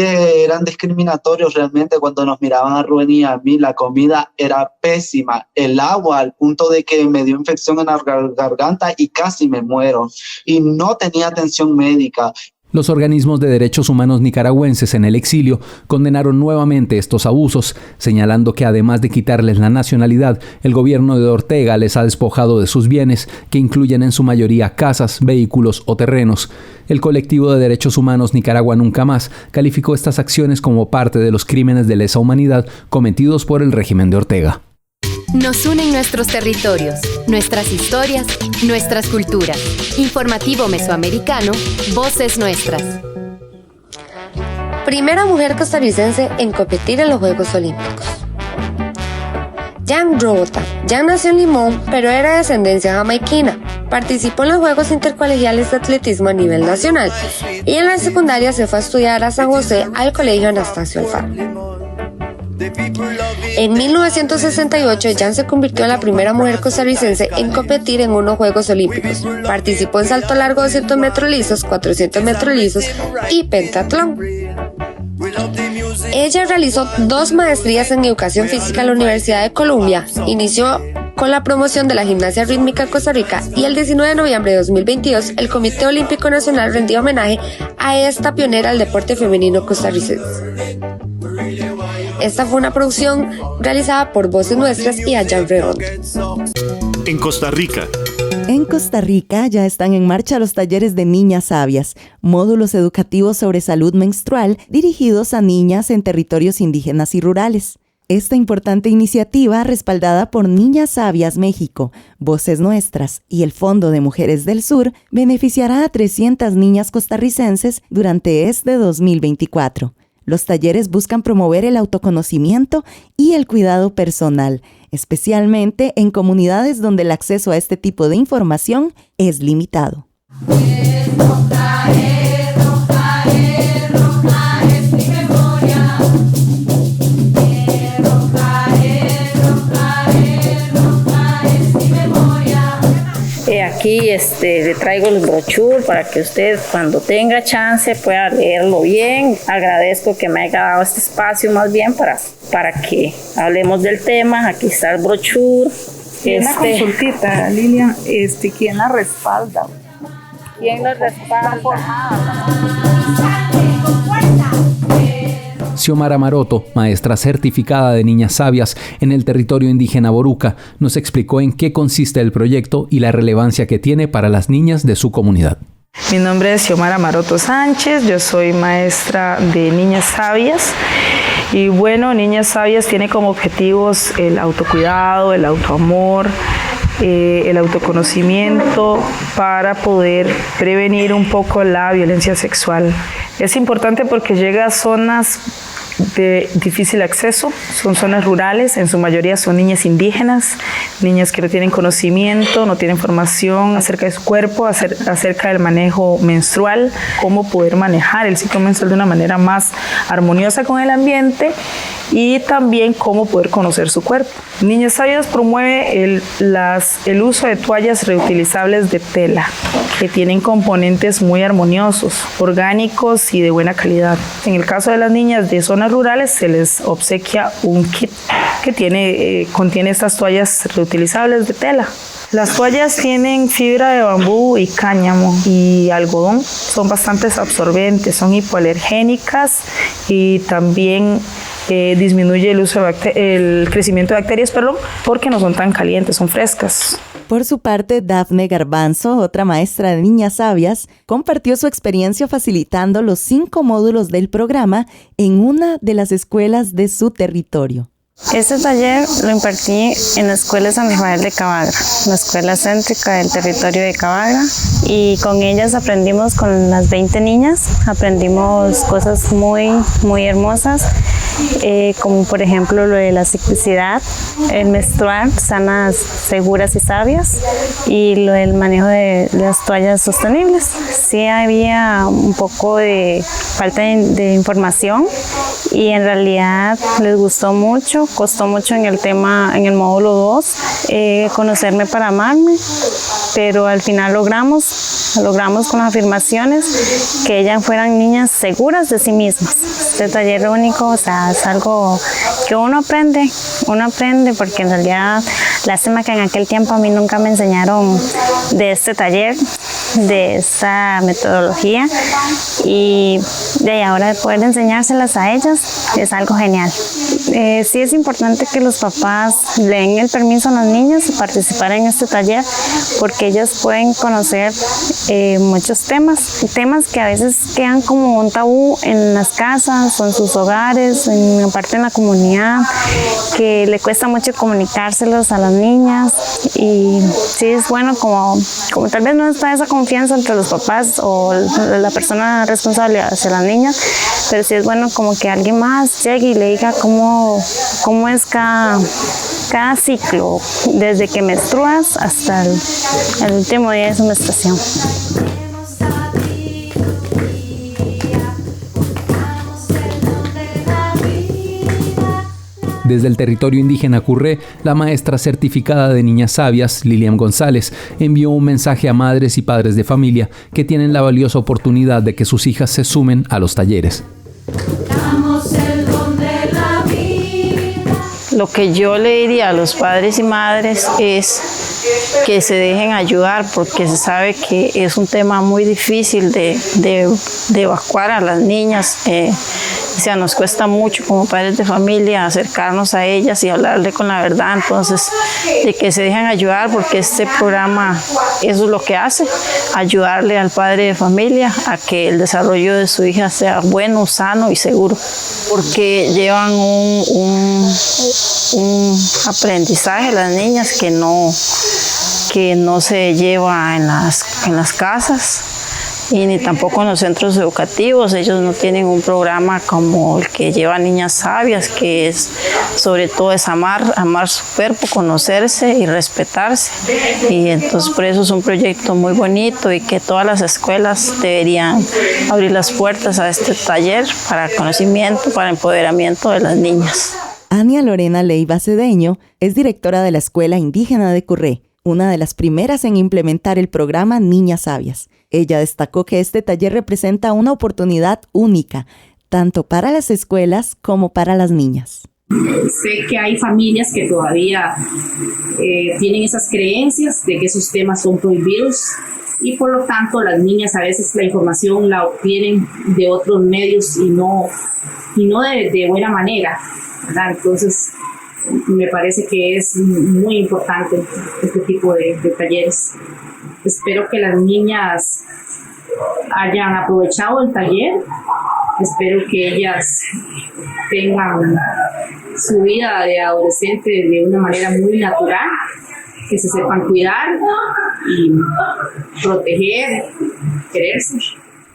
discriminatorios realmente cuando nos miraban a Rubén y a mí. La comida era pésima, el agua al punto de que me dio infección en la garganta y casi me muero, y no tenía atención médica. Los organismos de derechos humanos nicaragüenses en el exilio condenaron nuevamente estos abusos, señalando que además de quitarles la nacionalidad, el gobierno de Ortega les ha despojado de sus bienes, que incluyen en su mayoría casas, vehículos o terrenos. El colectivo de derechos humanos Nicaragua Nunca Más calificó estas acciones como parte de los crímenes de lesa humanidad cometidos por el régimen de Ortega. Nos unen nuestros territorios, nuestras historias, nuestras culturas. Informativo Mesoamericano, Voces Nuestras. Primera mujer costarricense en competir en los Juegos Olímpicos. Jan Robota. Jan nació en Limón, pero era de descendencia jamaiquina. Participó en los Juegos Intercolegiales de Atletismo a nivel nacional y en la secundaria se fue a estudiar a San José al Colegio Anastasio Alfaro. En 1968, Jan se convirtió en la primera mujer costarricense en competir en unos Juegos Olímpicos. Participó en salto largo 200 metros lisos, 400 metros lisos y pentatlón. Ella realizó 2 maestrías en educación física en la Universidad de Columbia. Inició con la promoción de la gimnasia rítmica en Costa Rica y el 19 de noviembre de 2022 el Comité Olímpico Nacional rendió homenaje a esta pionera del deporte femenino costarricense. Esta fue una producción realizada por Voces Nuestras y Jan Redondo. En Costa Rica. En Costa Rica ya están en marcha los talleres de Niñas Sabias, módulos educativos sobre salud menstrual dirigidos a niñas en territorios indígenas y rurales. Esta importante iniciativa, respaldada por Niñas Sabias México, Voces Nuestras y el Fondo de Mujeres del Sur, beneficiará a 300 niñas costarricenses durante este 2024. Los talleres buscan promover el autoconocimiento y el cuidado personal, especialmente en comunidades donde el acceso a este tipo de información es limitado. Aquí le traigo el brochure para que usted cuando tenga chance pueda leerlo bien. Agradezco que me haya dado este espacio más bien para que hablemos del tema. Aquí está el brochure. Una consultita, Lilian, ¿quién la respalda? ¿Quién la respalda? Xiomara Maroto, maestra certificada de Niñas Sabias en el territorio indígena Boruca, nos explicó en qué consiste el proyecto y la relevancia que tiene para las niñas de su comunidad. Mi nombre es Xiomara Maroto Sánchez, yo soy maestra de Niñas Sabias. Y bueno, Niñas Sabias tiene como objetivos el autocuidado, el autoamor, el autoconocimiento para poder prevenir un poco la violencia sexual. Es importante porque llega a zonas de difícil acceso, son zonas rurales, en su mayoría son niñas indígenas, niñas que no tienen conocimiento, no tienen formación acerca de su cuerpo, acerca del manejo menstrual, cómo poder manejar el ciclo menstrual de una manera más armoniosa con el ambiente y también cómo poder conocer su cuerpo. Niñas Sabias promueve el uso de toallas reutilizables de tela que tienen componentes muy armoniosos, orgánicos y de buena calidad. En el caso de las niñas de zonas rurales se les obsequia un kit que contiene estas toallas reutilizables de tela. Las toallas tienen fibra de bambú y cáñamo y algodón, son bastante absorbentes, son hipoalergénicas y también disminuye el crecimiento de bacterias, porque no son tan calientes, son frescas. Por su parte, Dafne Garbanzo, otra maestra de Niñas Sabias, compartió su experiencia facilitando los 5 módulos del programa en una de las escuelas de su territorio. Este taller lo impartí en la Escuela San Rafael de Cabagra, la escuela céntrica del territorio de Cabagra, y con ellas aprendimos, con las 20 niñas, aprendimos cosas muy, muy hermosas, como por ejemplo lo de la ciclicidad, el menstruar, sanas, seguras y sabias, y lo del manejo de las toallas sostenibles. Sí había un poco de falta de información y en realidad les gustó mucho. Costó mucho en el tema, en el módulo 2, conocerme para amarme, pero al final logramos con las afirmaciones que ellas fueran niñas seguras de sí mismas. Este taller único, o sea, es algo que uno aprende porque en realidad, lástima que en aquel tiempo a mí nunca me enseñaron de este taller, de esta metodología, y de ahora poder enseñárselas a ellas es algo genial. Sí es importante que los papás le den el permiso a las niñas de participar en este taller, porque ellas pueden conocer muchos temas que a veces quedan como un tabú en las casas o en sus hogares, en parte en la comunidad, que le cuesta mucho comunicárselos a las niñas, y sí es bueno como tal vez no está esa confianza entre los papás o la persona responsable hacia las niñas, pero sí es bueno como que alguien más llegue y le diga cómo es cada ciclo, desde que menstruas hasta el último día de su menstruación. Desde el territorio indígena Curré, la maestra certificada de Niñas Sabias, Lilian González, envió un mensaje a madres y padres de familia que tienen la valiosa oportunidad de que sus hijas se sumen a los talleres. Lo que yo le diría a los padres y madres es que se dejen ayudar, porque se sabe que es un tema muy difícil de evacuar a las niñas. O sea, nos cuesta mucho como padres de familia acercarnos a ellas y hablarle con la verdad. Entonces, de que se dejen ayudar, porque este programa eso es lo que hace, ayudarle al padre de familia a que el desarrollo de su hija sea bueno, sano y seguro, porque llevan un aprendizaje las niñas que no se lleva en las casas y ni tampoco en los centros educativos. Ellos no tienen un programa como el que lleva Niñas Sabias, que es sobre todo es amar su cuerpo, conocerse y respetarse. Y entonces por eso es un proyecto muy bonito y que todas las escuelas deberían abrir las puertas a este taller para conocimiento, para empoderamiento de las niñas. Ania Lorena Leiva Cedeño es directora de la Escuela Indígena de Curré, una de las primeras en implementar el programa Niñas Sabias. Ella destacó que este taller representa una oportunidad única, tanto para las escuelas como para las niñas. Sé que hay familias que todavía tienen esas creencias de que esos temas son prohibidos y por lo tanto las niñas a veces la información la obtienen de otros medios y no de buena manera, ¿verdad? Entonces me parece que es muy importante este tipo de talleres. Espero que las niñas hayan aprovechado el taller. Espero que ellas tengan su vida de adolescente de una manera muy natural, que se sepan cuidar y proteger, quererse.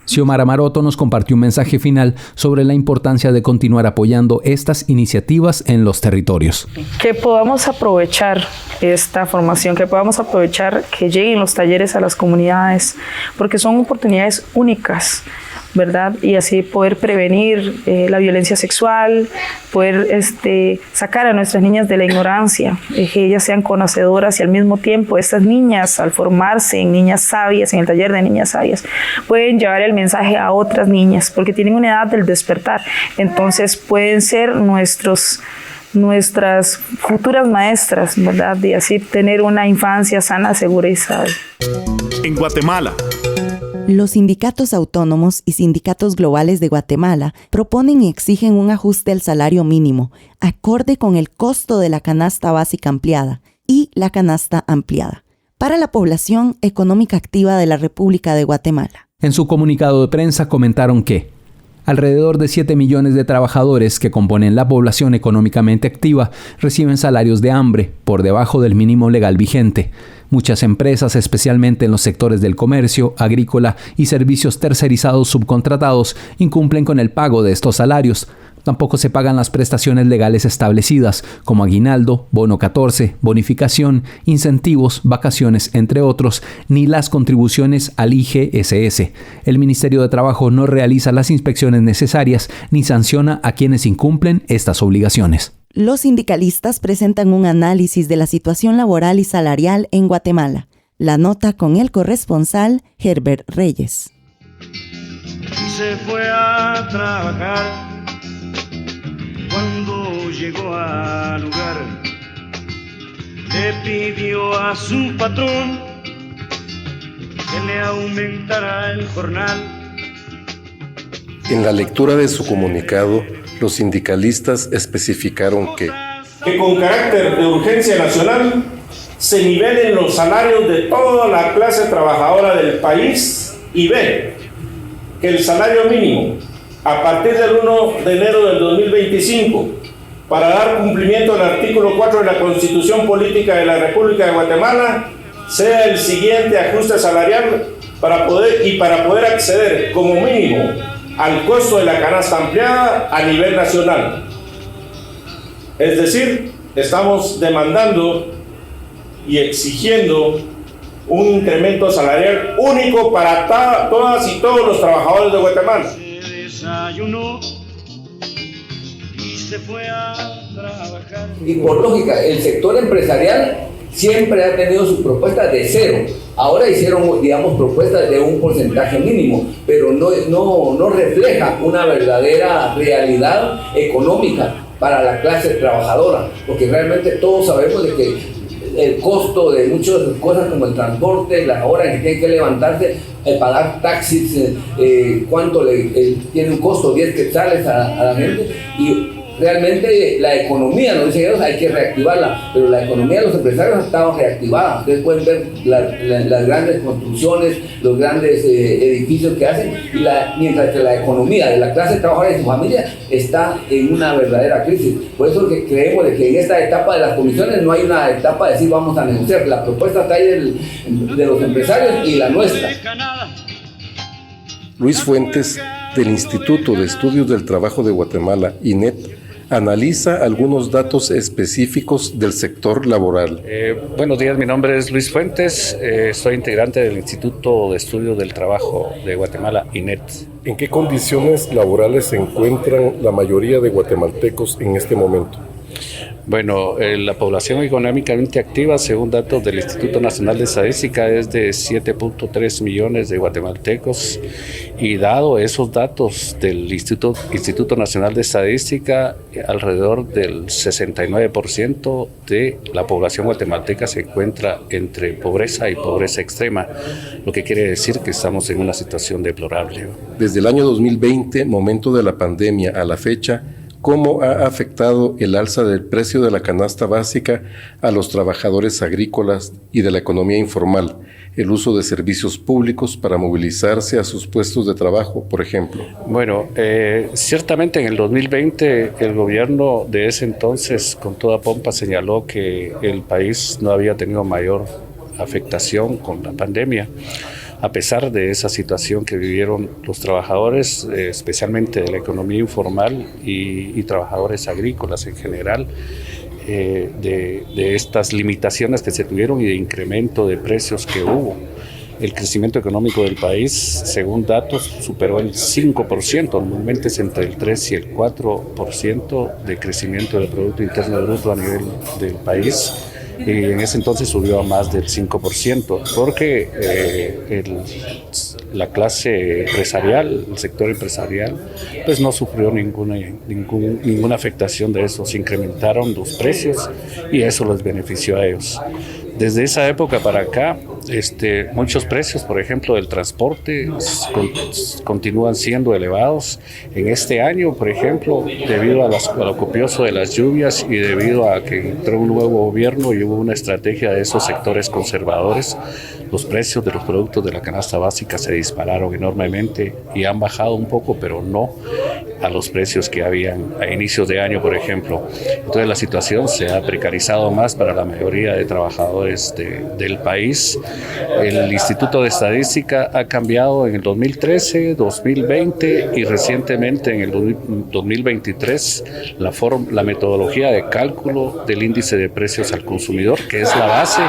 Xiomara Maroto nos compartió un mensaje final sobre la importancia de continuar apoyando estas iniciativas en los territorios. Que podamos aprovechar esta formación, que podamos aprovechar que lleguen los talleres a las comunidades, porque son oportunidades únicas, ¿verdad? Y así poder prevenir la violencia sexual, poder sacar a nuestras niñas de la ignorancia, que ellas sean conocedoras y al mismo tiempo estas niñas, al formarse en Niñas Sabias, en el taller de Niñas Sabias, pueden llevar el mensaje a otras niñas, porque tienen una edad del despertar, entonces pueden ser nuestras futuras maestras, ¿verdad? Y así tener una infancia sana, segura y sabia. En Guatemala, Los sindicatos autónomos y sindicatos globales de Guatemala proponen y exigen un ajuste al salario mínimo, acorde con el costo de la canasta básica ampliada y la canasta ampliada, para la población económica activa de la República de Guatemala. En su comunicado de prensa comentaron que alrededor de 7 millones de trabajadores que componen la población económicamente activa reciben salarios de hambre por debajo del mínimo legal vigente. Muchas empresas, especialmente en los sectores del comercio, agrícola y servicios tercerizados subcontratados, incumplen con el pago de estos salarios. Tampoco se pagan las prestaciones legales establecidas, como aguinaldo, bono 14, bonificación, incentivos, vacaciones, entre otros, ni las contribuciones al IGSS. El Ministerio de Trabajo no realiza las inspecciones necesarias ni sanciona a quienes incumplen estas obligaciones. Los sindicalistas presentan un análisis de la situación laboral y salarial en Guatemala. La nota con el corresponsal Herbert Reyes. Se fue a trabajar. Cuando llegó al lugar, le pidió a su patrón que le aumentara el jornal. En la lectura de su comunicado, los sindicalistas especificaron que con carácter de urgencia nacional se nivelen los salarios de toda la clase trabajadora del país y B, que el salario mínimo a partir del 1 de enero del 2025, para dar cumplimiento al artículo 4 de la Constitución Política de la República de Guatemala, sea el siguiente ajuste salarial para poder acceder como mínimo al costo de la canasta ampliada a nivel nacional. Es decir, estamos demandando y exigiendo un incremento salarial único para todas y todos los trabajadores de Guatemala. Desayunó y se fue a trabajar. Y por lógica, el sector empresarial siempre ha tenido sus propuestas de cero. Ahora hicieron, digamos, propuestas de un porcentaje mínimo, pero no refleja una verdadera realidad económica para la clase trabajadora, porque realmente todos sabemos de que el costo de muchas cosas como el transporte, las horas que tienen que levantarse, pagar taxis, cuánto tiene un costo, 10 quetzales a la gente, y realmente la economía, nos dicen ellos, hay que reactivarla, pero la economía de los empresarios ha estado reactivada. Ustedes pueden ver las grandes construcciones, los grandes edificios que hacen, mientras que la economía de la clase trabajadora y su familia está en una verdadera crisis. Por eso que creemos de que en esta etapa de las comisiones no hay una etapa de decir vamos a negociar. La propuesta está ahí de los empresarios y la nuestra. Luis Fuentes, del Instituto de Estudios del Trabajo de Guatemala, INET, analiza algunos datos específicos del sector laboral. Buenos días, mi nombre es Luis Fuentes, soy integrante del Instituto de Estudios del Trabajo de Guatemala, INET. ¿En qué condiciones laborales se encuentran la mayoría de guatemaltecos en este momento? Bueno, la población económicamente activa, según datos del Instituto Nacional de Estadística, es de 7.3 millones de guatemaltecos, y dado esos datos del Instituto Nacional de Estadística, alrededor del 69% de la población guatemalteca se encuentra entre pobreza y pobreza extrema, lo que quiere decir que estamos en una situación deplorable. Desde el año 2020, momento de la pandemia, a la fecha, ¿cómo ha afectado el alza del precio de la canasta básica a los trabajadores agrícolas y de la economía informal? El uso de servicios públicos para movilizarse a sus puestos de trabajo, por ejemplo. Bueno, ciertamente en el 2020 el gobierno de ese entonces con toda pompa señaló que el país no había tenido mayor afectación con la pandemia. A pesar de esa situación que vivieron los trabajadores, especialmente de la economía informal y trabajadores agrícolas en general, de estas limitaciones que se tuvieron y de incremento de precios que hubo. El crecimiento económico del país, según datos, superó el 5%, normalmente es entre el 3 y el 4% de crecimiento del Producto Interno Bruto a nivel del país. Y en ese entonces subió a más del 5%, porque la clase empresarial, el sector empresarial, pues no sufrió ninguna afectación de eso. Se incrementaron los precios y eso les benefició a ellos. Desde esa época para acá, Muchos precios, por ejemplo, del transporte continúan siendo elevados. En este año, por ejemplo, debido a lo copioso de las lluvias y debido a que entró un nuevo gobierno y hubo una estrategia de esos sectores conservadores, los precios de los productos de la canasta básica se dispararon enormemente y han bajado un poco, pero no a los precios que habían a inicios de año, por ejemplo. Entonces la situación se ha precarizado más para la mayoría de trabajadores del país. El Instituto de Estadística ha cambiado en el 2013, 2020 y recientemente en el 2023 la metodología de cálculo del índice de precios al consumidor, que es la base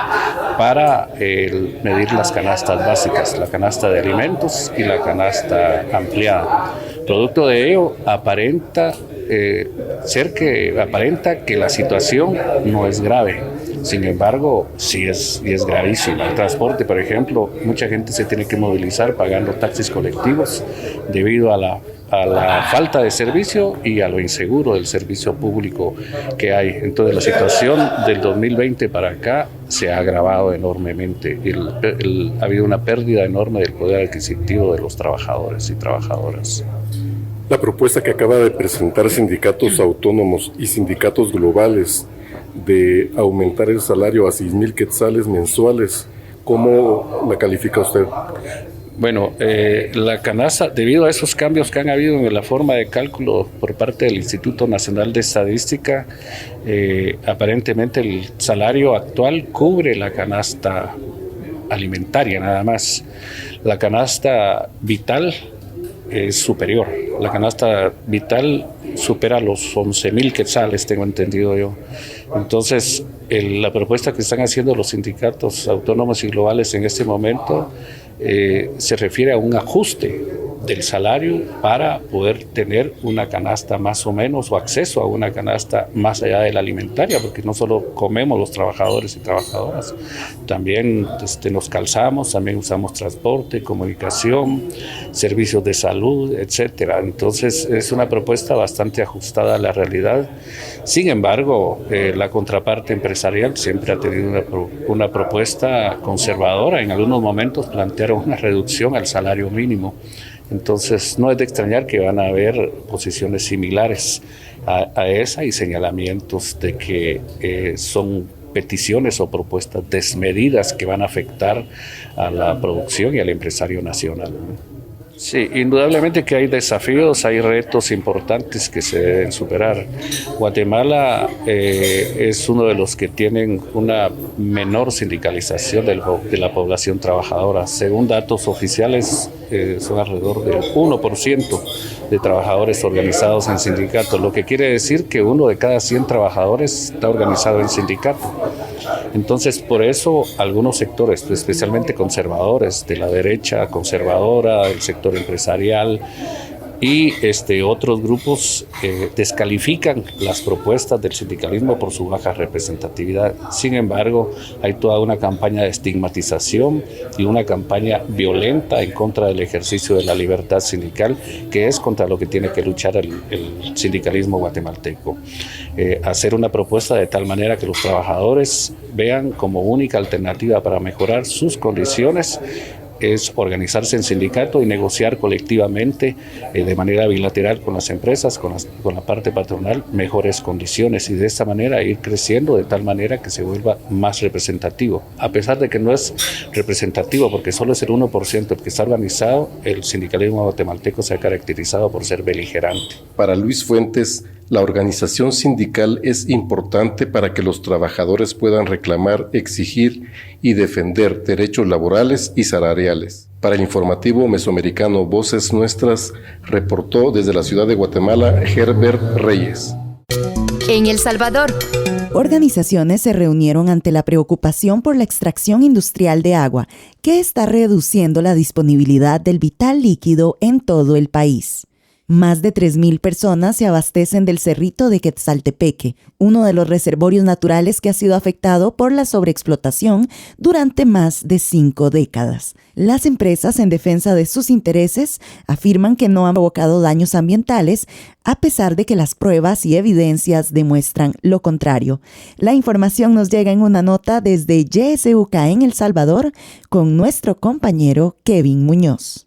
para medir las canastas básicas, la canasta de alimentos y la canasta ampliada. Producto de ello, aparenta que la situación no es grave. Sin embargo, sí es gravísima. El transporte, por ejemplo, mucha gente se tiene que movilizar pagando taxis colectivos debido a la falta de servicio y a lo inseguro del servicio público que hay. Entonces la situación del 2020 para acá se ha agravado enormemente. Ha habido una pérdida enorme del poder adquisitivo de los trabajadores y trabajadoras. La propuesta que acaba de presentar sindicatos autónomos y sindicatos globales de aumentar el salario a 6,000 quetzales mensuales, ¿cómo la califica usted? Bueno, la canasta, debido a esos cambios que han habido en la forma de cálculo por parte del Instituto Nacional de Estadística, aparentemente el salario actual cubre la canasta alimentaria nada más. La canasta vital es superior. La canasta vital supera los 11,000 quetzales, tengo entendido yo. Entonces, la propuesta que están haciendo los sindicatos autónomos y globales en este momento se refiere a un ajuste del salario para poder tener una canasta más o menos o acceso a una canasta más allá de la alimentaria, porque no solo comemos los trabajadores y trabajadoras, también nos calzamos, también usamos transporte, comunicación, servicios de salud, etcétera. Entonces es una propuesta bastante ajustada a la realidad. Sin embargo, la contraparte empresarial siempre ha tenido una propuesta conservadora. En algunos momentos plantearon una reducción al salario mínimo. Entonces no es de extrañar que van a haber posiciones similares a esa y señalamientos de que son peticiones o propuestas desmedidas que van a afectar a la producción y al empresario nacional. Sí, indudablemente que hay desafíos, hay retos importantes que se deben superar. Guatemala es uno de los que tienen una menor sindicalización de la población trabajadora. Según datos oficiales, son alrededor del 1% de trabajadores organizados en sindicatos, lo que quiere decir que 1 de cada 100 trabajadores está organizado en sindicato. Entonces, por eso algunos sectores, especialmente conservadores, de la derecha conservadora, del sector empresarial y otros grupos descalifican las propuestas del sindicalismo por su baja representatividad. Sin embargo, hay toda una campaña de estigmatización y una campaña violenta en contra del ejercicio de la libertad sindical, que es contra lo que tiene que luchar el sindicalismo guatemalteco. Hacer una propuesta de tal manera que los trabajadores vean como única alternativa para mejorar sus condiciones es organizarse en sindicato y negociar colectivamente de manera bilateral con las empresas, con la parte patronal, mejores condiciones y de esta manera ir creciendo de tal manera que se vuelva más representativo. A pesar de que no es representativo porque solo es el 1% el que está organizado, el sindicalismo guatemalteco se ha caracterizado por ser beligerante. Para Luis Fuentes, la organización sindical es importante para que los trabajadores puedan reclamar, exigir y defender derechos laborales y salariales. Para el informativo mesoamericano Voces Nuestras, reportó desde la ciudad de Guatemala Herbert Reyes. En El Salvador, organizaciones se reunieron ante la preocupación por la extracción industrial de agua, que está reduciendo la disponibilidad del vital líquido en todo el país. Más de 3.000 personas se abastecen del Cerrito de Quetzaltepeque, uno de los reservorios naturales que ha sido afectado por la sobreexplotación durante más de 5 décadas. Las empresas, en defensa de sus intereses, afirman que no han provocado daños ambientales, a pesar de que las pruebas y evidencias demuestran lo contrario. La información nos llega en una nota desde YSUK en El Salvador con nuestro compañero Kevin Muñoz.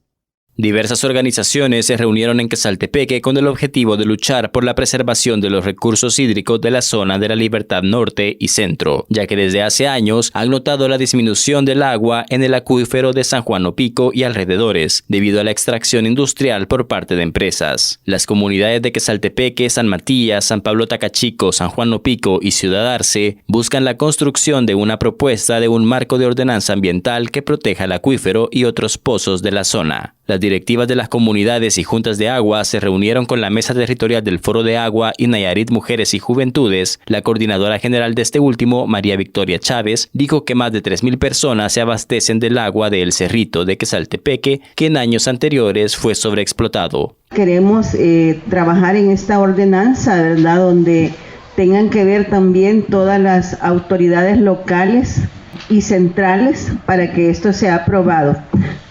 Diversas organizaciones se reunieron en Quetzaltepeque con el objetivo de luchar por la preservación de los recursos hídricos de la zona de la Libertad Norte y Centro, ya que desde hace años han notado la disminución del agua en el acuífero de San Juan Opico y alrededores, debido a la extracción industrial por parte de empresas. Las comunidades de Quetzaltepeque, San Matías, San Pablo Tacachico, San Juan Opico y Ciudad Arce buscan la construcción de una propuesta de un marco de ordenanza ambiental que proteja el acuífero y otros pozos de la zona. Las directivas de las comunidades y juntas de agua se reunieron con la Mesa Territorial del Foro de Agua y Nayarit Mujeres y Juventudes. La coordinadora general de este último, María Victoria Chávez, dijo que más de 3.000 personas se abastecen del agua del Cerrito de Quetzaltepeque, que en años anteriores fue sobreexplotado. Queremos trabajar en esta ordenanza, ¿verdad?, donde tengan que ver también todas las autoridades locales y centrales para que esto sea aprobado,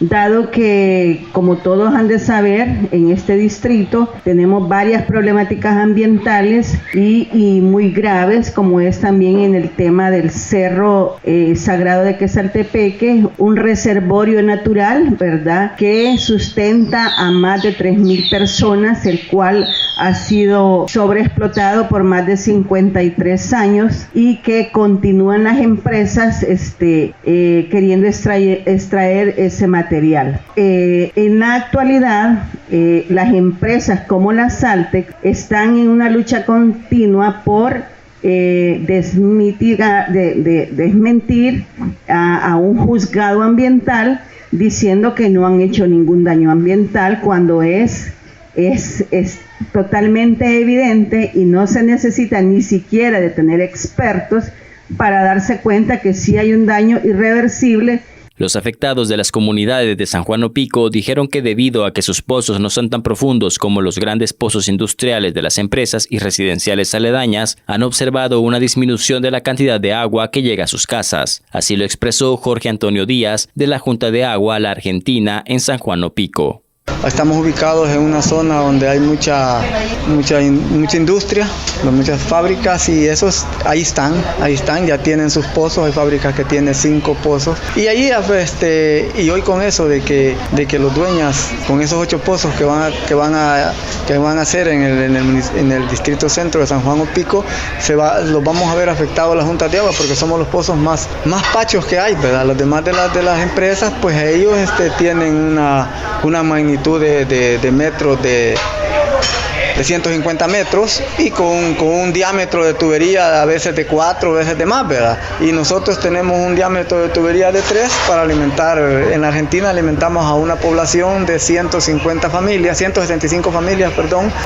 dado que, como todos han de saber, en este distrito tenemos varias problemáticas ambientales y muy graves, como es también en el tema del Cerro Sagrado de Quetzaltepeque, un reservorio natural, ¿verdad?, que sustenta a más de 3.000 personas, el cual ha sido sobreexplotado por más de 53 años y que continúan las empresas queriendo extraer ese material. En la actualidad, las empresas como la Saltec están en una lucha continua por desmentir a un juzgado ambiental diciendo que no han hecho ningún daño ambiental, cuando es totalmente evidente y no se necesita ni siquiera de tener expertos para darse cuenta que sí hay un daño irreversible. Los afectados de las comunidades de San Juan Opico dijeron que debido a que sus pozos no son tan profundos como los grandes pozos industriales de las empresas y residenciales aledañas, han observado una disminución de la cantidad de agua que llega a sus casas. Así lo expresó Jorge Antonio Díaz de la Junta de Agua La Argentina en San Juan Opico. Estamos ubicados en una zona donde hay mucha industria, muchas fábricas, y esos ahí están, ya tienen sus pozos. Hay fábricas que tienen 5 pozos y allí y hoy con eso de que los dueños con esos 8 pozos que van a hacer en el distrito centro de San Juan Opico los vamos a ver afectados la Junta de Agua, porque somos los pozos más pachos que hay, ¿verdad? Los demás de las empresas, pues ellos tienen una magnitud de metros de 150 metros y con un diámetro de tubería a veces de 4, a veces de más, ¿verdad? Y nosotros tenemos un diámetro de tubería de 3 para alimentar. En la Argentina alimentamos a una población de 165 familias,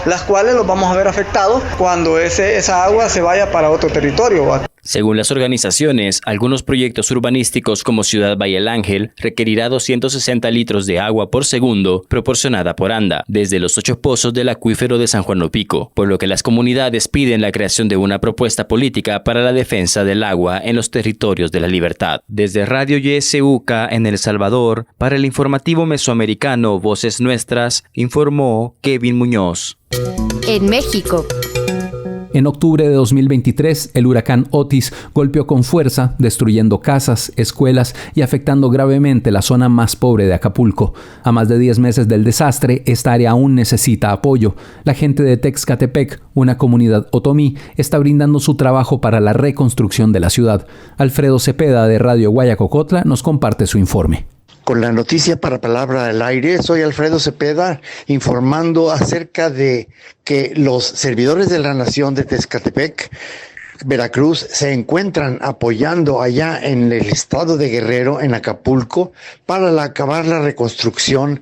las cuales los vamos a ver afectados cuando esa agua se vaya para otro territorio. Según las organizaciones, algunos proyectos urbanísticos como Ciudad Valle El Ángel requerirá 260 litros de agua por segundo proporcionada por ANDA desde los 8 pozos del acuífero de San Juan Opico, por lo que las comunidades piden la creación de una propuesta política para la defensa del agua en los territorios de la libertad. Desde Radio YSUK en El Salvador, para el informativo mesoamericano Voces Nuestras, informó Kevin Muñoz. En México. En octubre de 2023, el huracán Otis golpeó con fuerza, destruyendo casas, escuelas y afectando gravemente la zona más pobre de Acapulco. A más de 10 meses del desastre, esta área aún necesita apoyo. La gente de Texcatepec, una comunidad otomí, está brindando su trabajo para la reconstrucción de la ciudad. Alfredo Cepeda, de Radio Guayacocotla, nos comparte su informe. Con la noticia para Palabra al Aire, soy Alfredo Cepeda, informando acerca de que los servidores de la Nación de Texcatepec, Veracruz, se encuentran apoyando allá en el estado de Guerrero, en Acapulco, para acabar la reconstrucción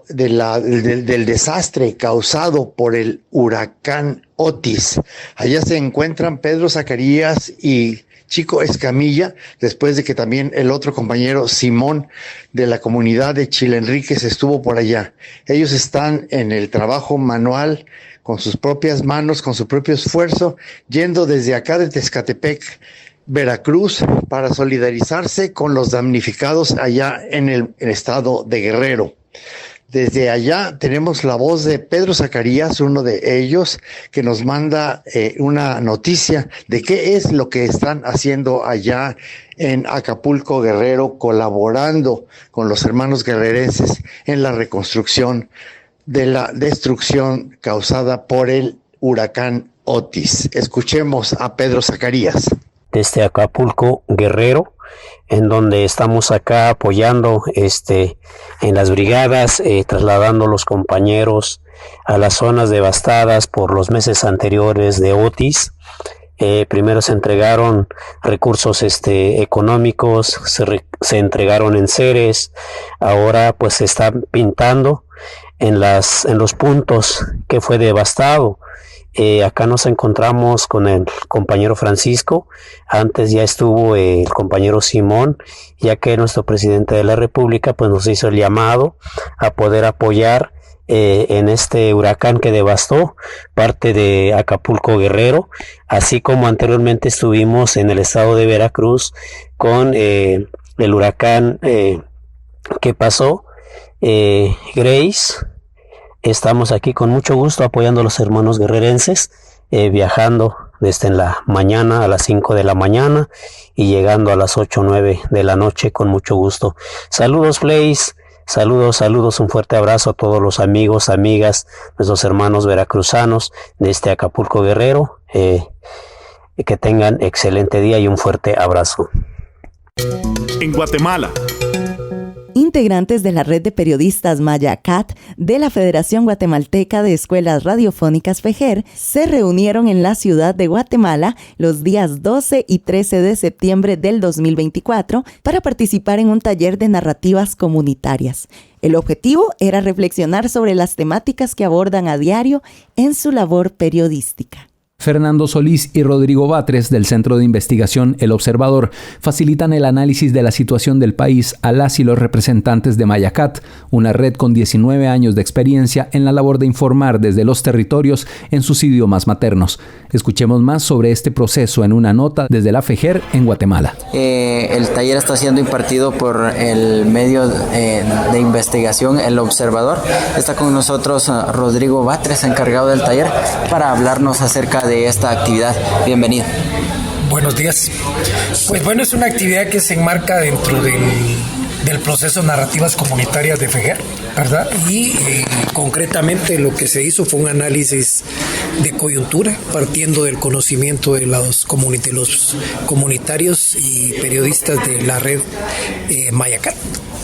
del desastre causado por el huracán Otis. Allá se encuentran Pedro Zacarías y Chico Escamilla, después de que también el otro compañero Simón de la comunidad de Chile Enríquez estuvo por allá. Ellos están en el trabajo manual, con sus propias manos, con su propio esfuerzo, yendo desde acá de Tezcatepec, Veracruz, para solidarizarse con los damnificados allá en el estado de Guerrero. Desde allá tenemos la voz de Pedro Zacarías, uno de ellos, que nos manda una noticia de qué es lo que están haciendo allá en Acapulco, Guerrero, colaborando con los hermanos guerrerenses en la reconstrucción de la destrucción causada por el huracán Otis. Escuchemos a Pedro Zacarías. Desde Acapulco, Guerrero, en donde estamos acá apoyando en las brigadas, trasladando los compañeros a las zonas devastadas por los meses anteriores de Otis. Primero se entregaron recursos económicos, se entregaron enseres, ahora pues se están pintando en los puntos que fue devastado. Acá nos encontramos con el compañero Francisco, antes ya estuvo el compañero Simón, ya que nuestro presidente de la República pues nos hizo el llamado a poder apoyar en este huracán que devastó parte de Acapulco, Guerrero, así como anteriormente estuvimos en el estado de Veracruz con el huracán que pasó, Grace. Estamos aquí con mucho gusto apoyando a los hermanos guerrerenses, viajando desde la mañana a las 5 de la mañana y llegando a las 8 o 9 de la noche con mucho gusto. Saludos, Blaze, saludos, un fuerte abrazo a todos los amigos, amigas, nuestros hermanos veracruzanos de Acapulco, Guerrero. Que tengan excelente día y un fuerte abrazo. En Guatemala. Integrantes de la red de periodistas Mayacat de la Federación Guatemalteca de Escuelas Radiofónicas FEGER se reunieron en la ciudad de Guatemala los días 12 y 13 de septiembre del 2024 para participar en un taller de narrativas comunitarias. El objetivo era reflexionar sobre las temáticas que abordan a diario en su labor periodística. Fernando Solís y Rodrigo Batres del Centro de Investigación El Observador facilitan el análisis de la situación del país a las y los representantes de Mayacat, una red con 19 años de experiencia en la labor de informar desde los territorios en sus idiomas maternos. Escuchemos más sobre este proceso en una nota desde la FEGER en Guatemala. El taller está siendo impartido por el medio de investigación El Observador. Está con nosotros Rodrigo Batres, encargado del taller, para hablarnos acerca de esta actividad. Bienvenido. Buenos días. Pues bueno, es una actividad que se enmarca dentro del proceso Narrativas Comunitarias de FEGER, ¿verdad? Y concretamente lo que se hizo fue un análisis de coyuntura, partiendo del conocimiento de los comunitarios y periodistas de la red Mayacat,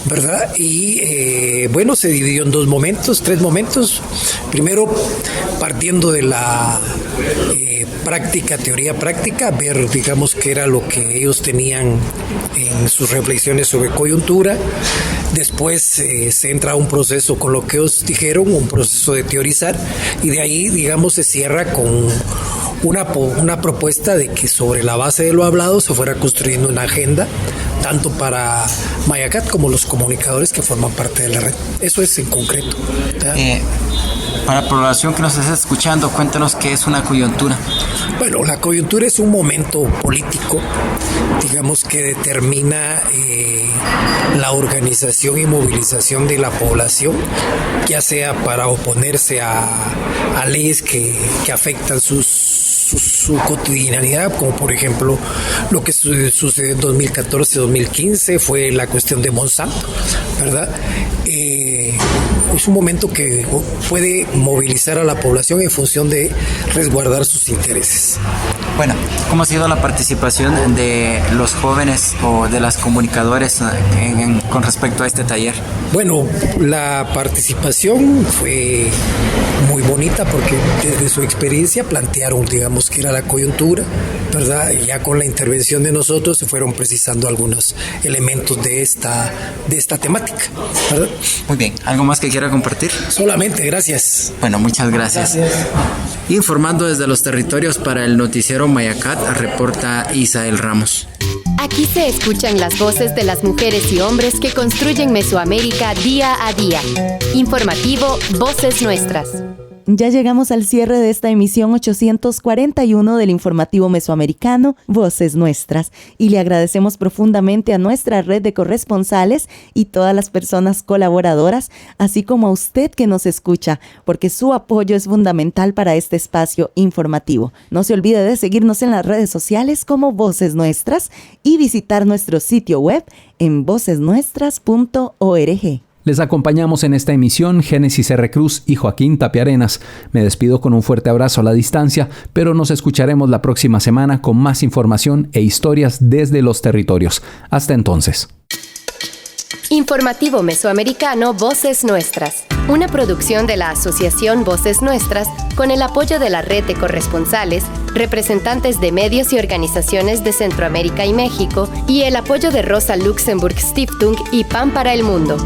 ¿verdad? Y bueno, se dividió en tres momentos. Primero, partiendo de la teoría práctica, ver, digamos, qué era lo que ellos tenían en sus reflexiones sobre coyuntura. Después se entra a un proceso con lo que ellos dijeron, un proceso de teorizar, y de ahí, digamos, se cierra con una propuesta de que sobre la base de lo hablado se fuera construyendo una agenda, tanto para Mayacat como los comunicadores que forman parte de la red. Eso es en concreto. Para la población que nos está escuchando, cuéntanos qué es una coyuntura. Bueno, la coyuntura es un momento político, digamos, que determina la organización y movilización de la población, ya sea para oponerse a leyes que afectan su cotidianidad, como por ejemplo lo que sucedió en 2014-2015 fue la cuestión de Monsanto, ¿verdad? Es un momento que puede movilizar a la población en función de resguardar sus intereses. Bueno, ¿cómo ha sido la participación de los jóvenes o de las comunicadores con respecto a este taller? Bueno, la participación fue muy bonita porque desde su experiencia plantearon, digamos, que era la coyuntura, ¿verdad? Y ya con la intervención de nosotros se fueron precisando algunos elementos de esta temática, ¿verdad? Muy bien, ¿algo más que quiera compartir? Solamente, gracias. Bueno, muchas gracias. Informando desde los territorios para el noticiero Mayacat, reporta Isael Ramos. Aquí se escuchan las voces de las mujeres y hombres que construyen Mesoamérica día a día. Informativo Voces Nuestras. Ya llegamos al cierre de esta emisión 841 del informativo mesoamericano Voces Nuestras y le agradecemos profundamente a nuestra red de corresponsales y todas las personas colaboradoras, así como a usted que nos escucha, porque su apoyo es fundamental para este espacio informativo. No se olvide de seguirnos en las redes sociales como Voces Nuestras y visitar nuestro sitio web en vocesnuestras.org. Les acompañamos en esta emisión Génesis R. Cruz y Joaquín Tapia Arenas. Me despido con un fuerte abrazo a la distancia, pero nos escucharemos la próxima semana con más información e historias desde los territorios. Hasta entonces. Informativo Mesoamericano Voces Nuestras, una producción de la Asociación Voces Nuestras con el apoyo de la red de corresponsales, representantes de medios y organizaciones de Centroamérica y México y el apoyo de Rosa Luxemburg Stiftung y Pan para el Mundo.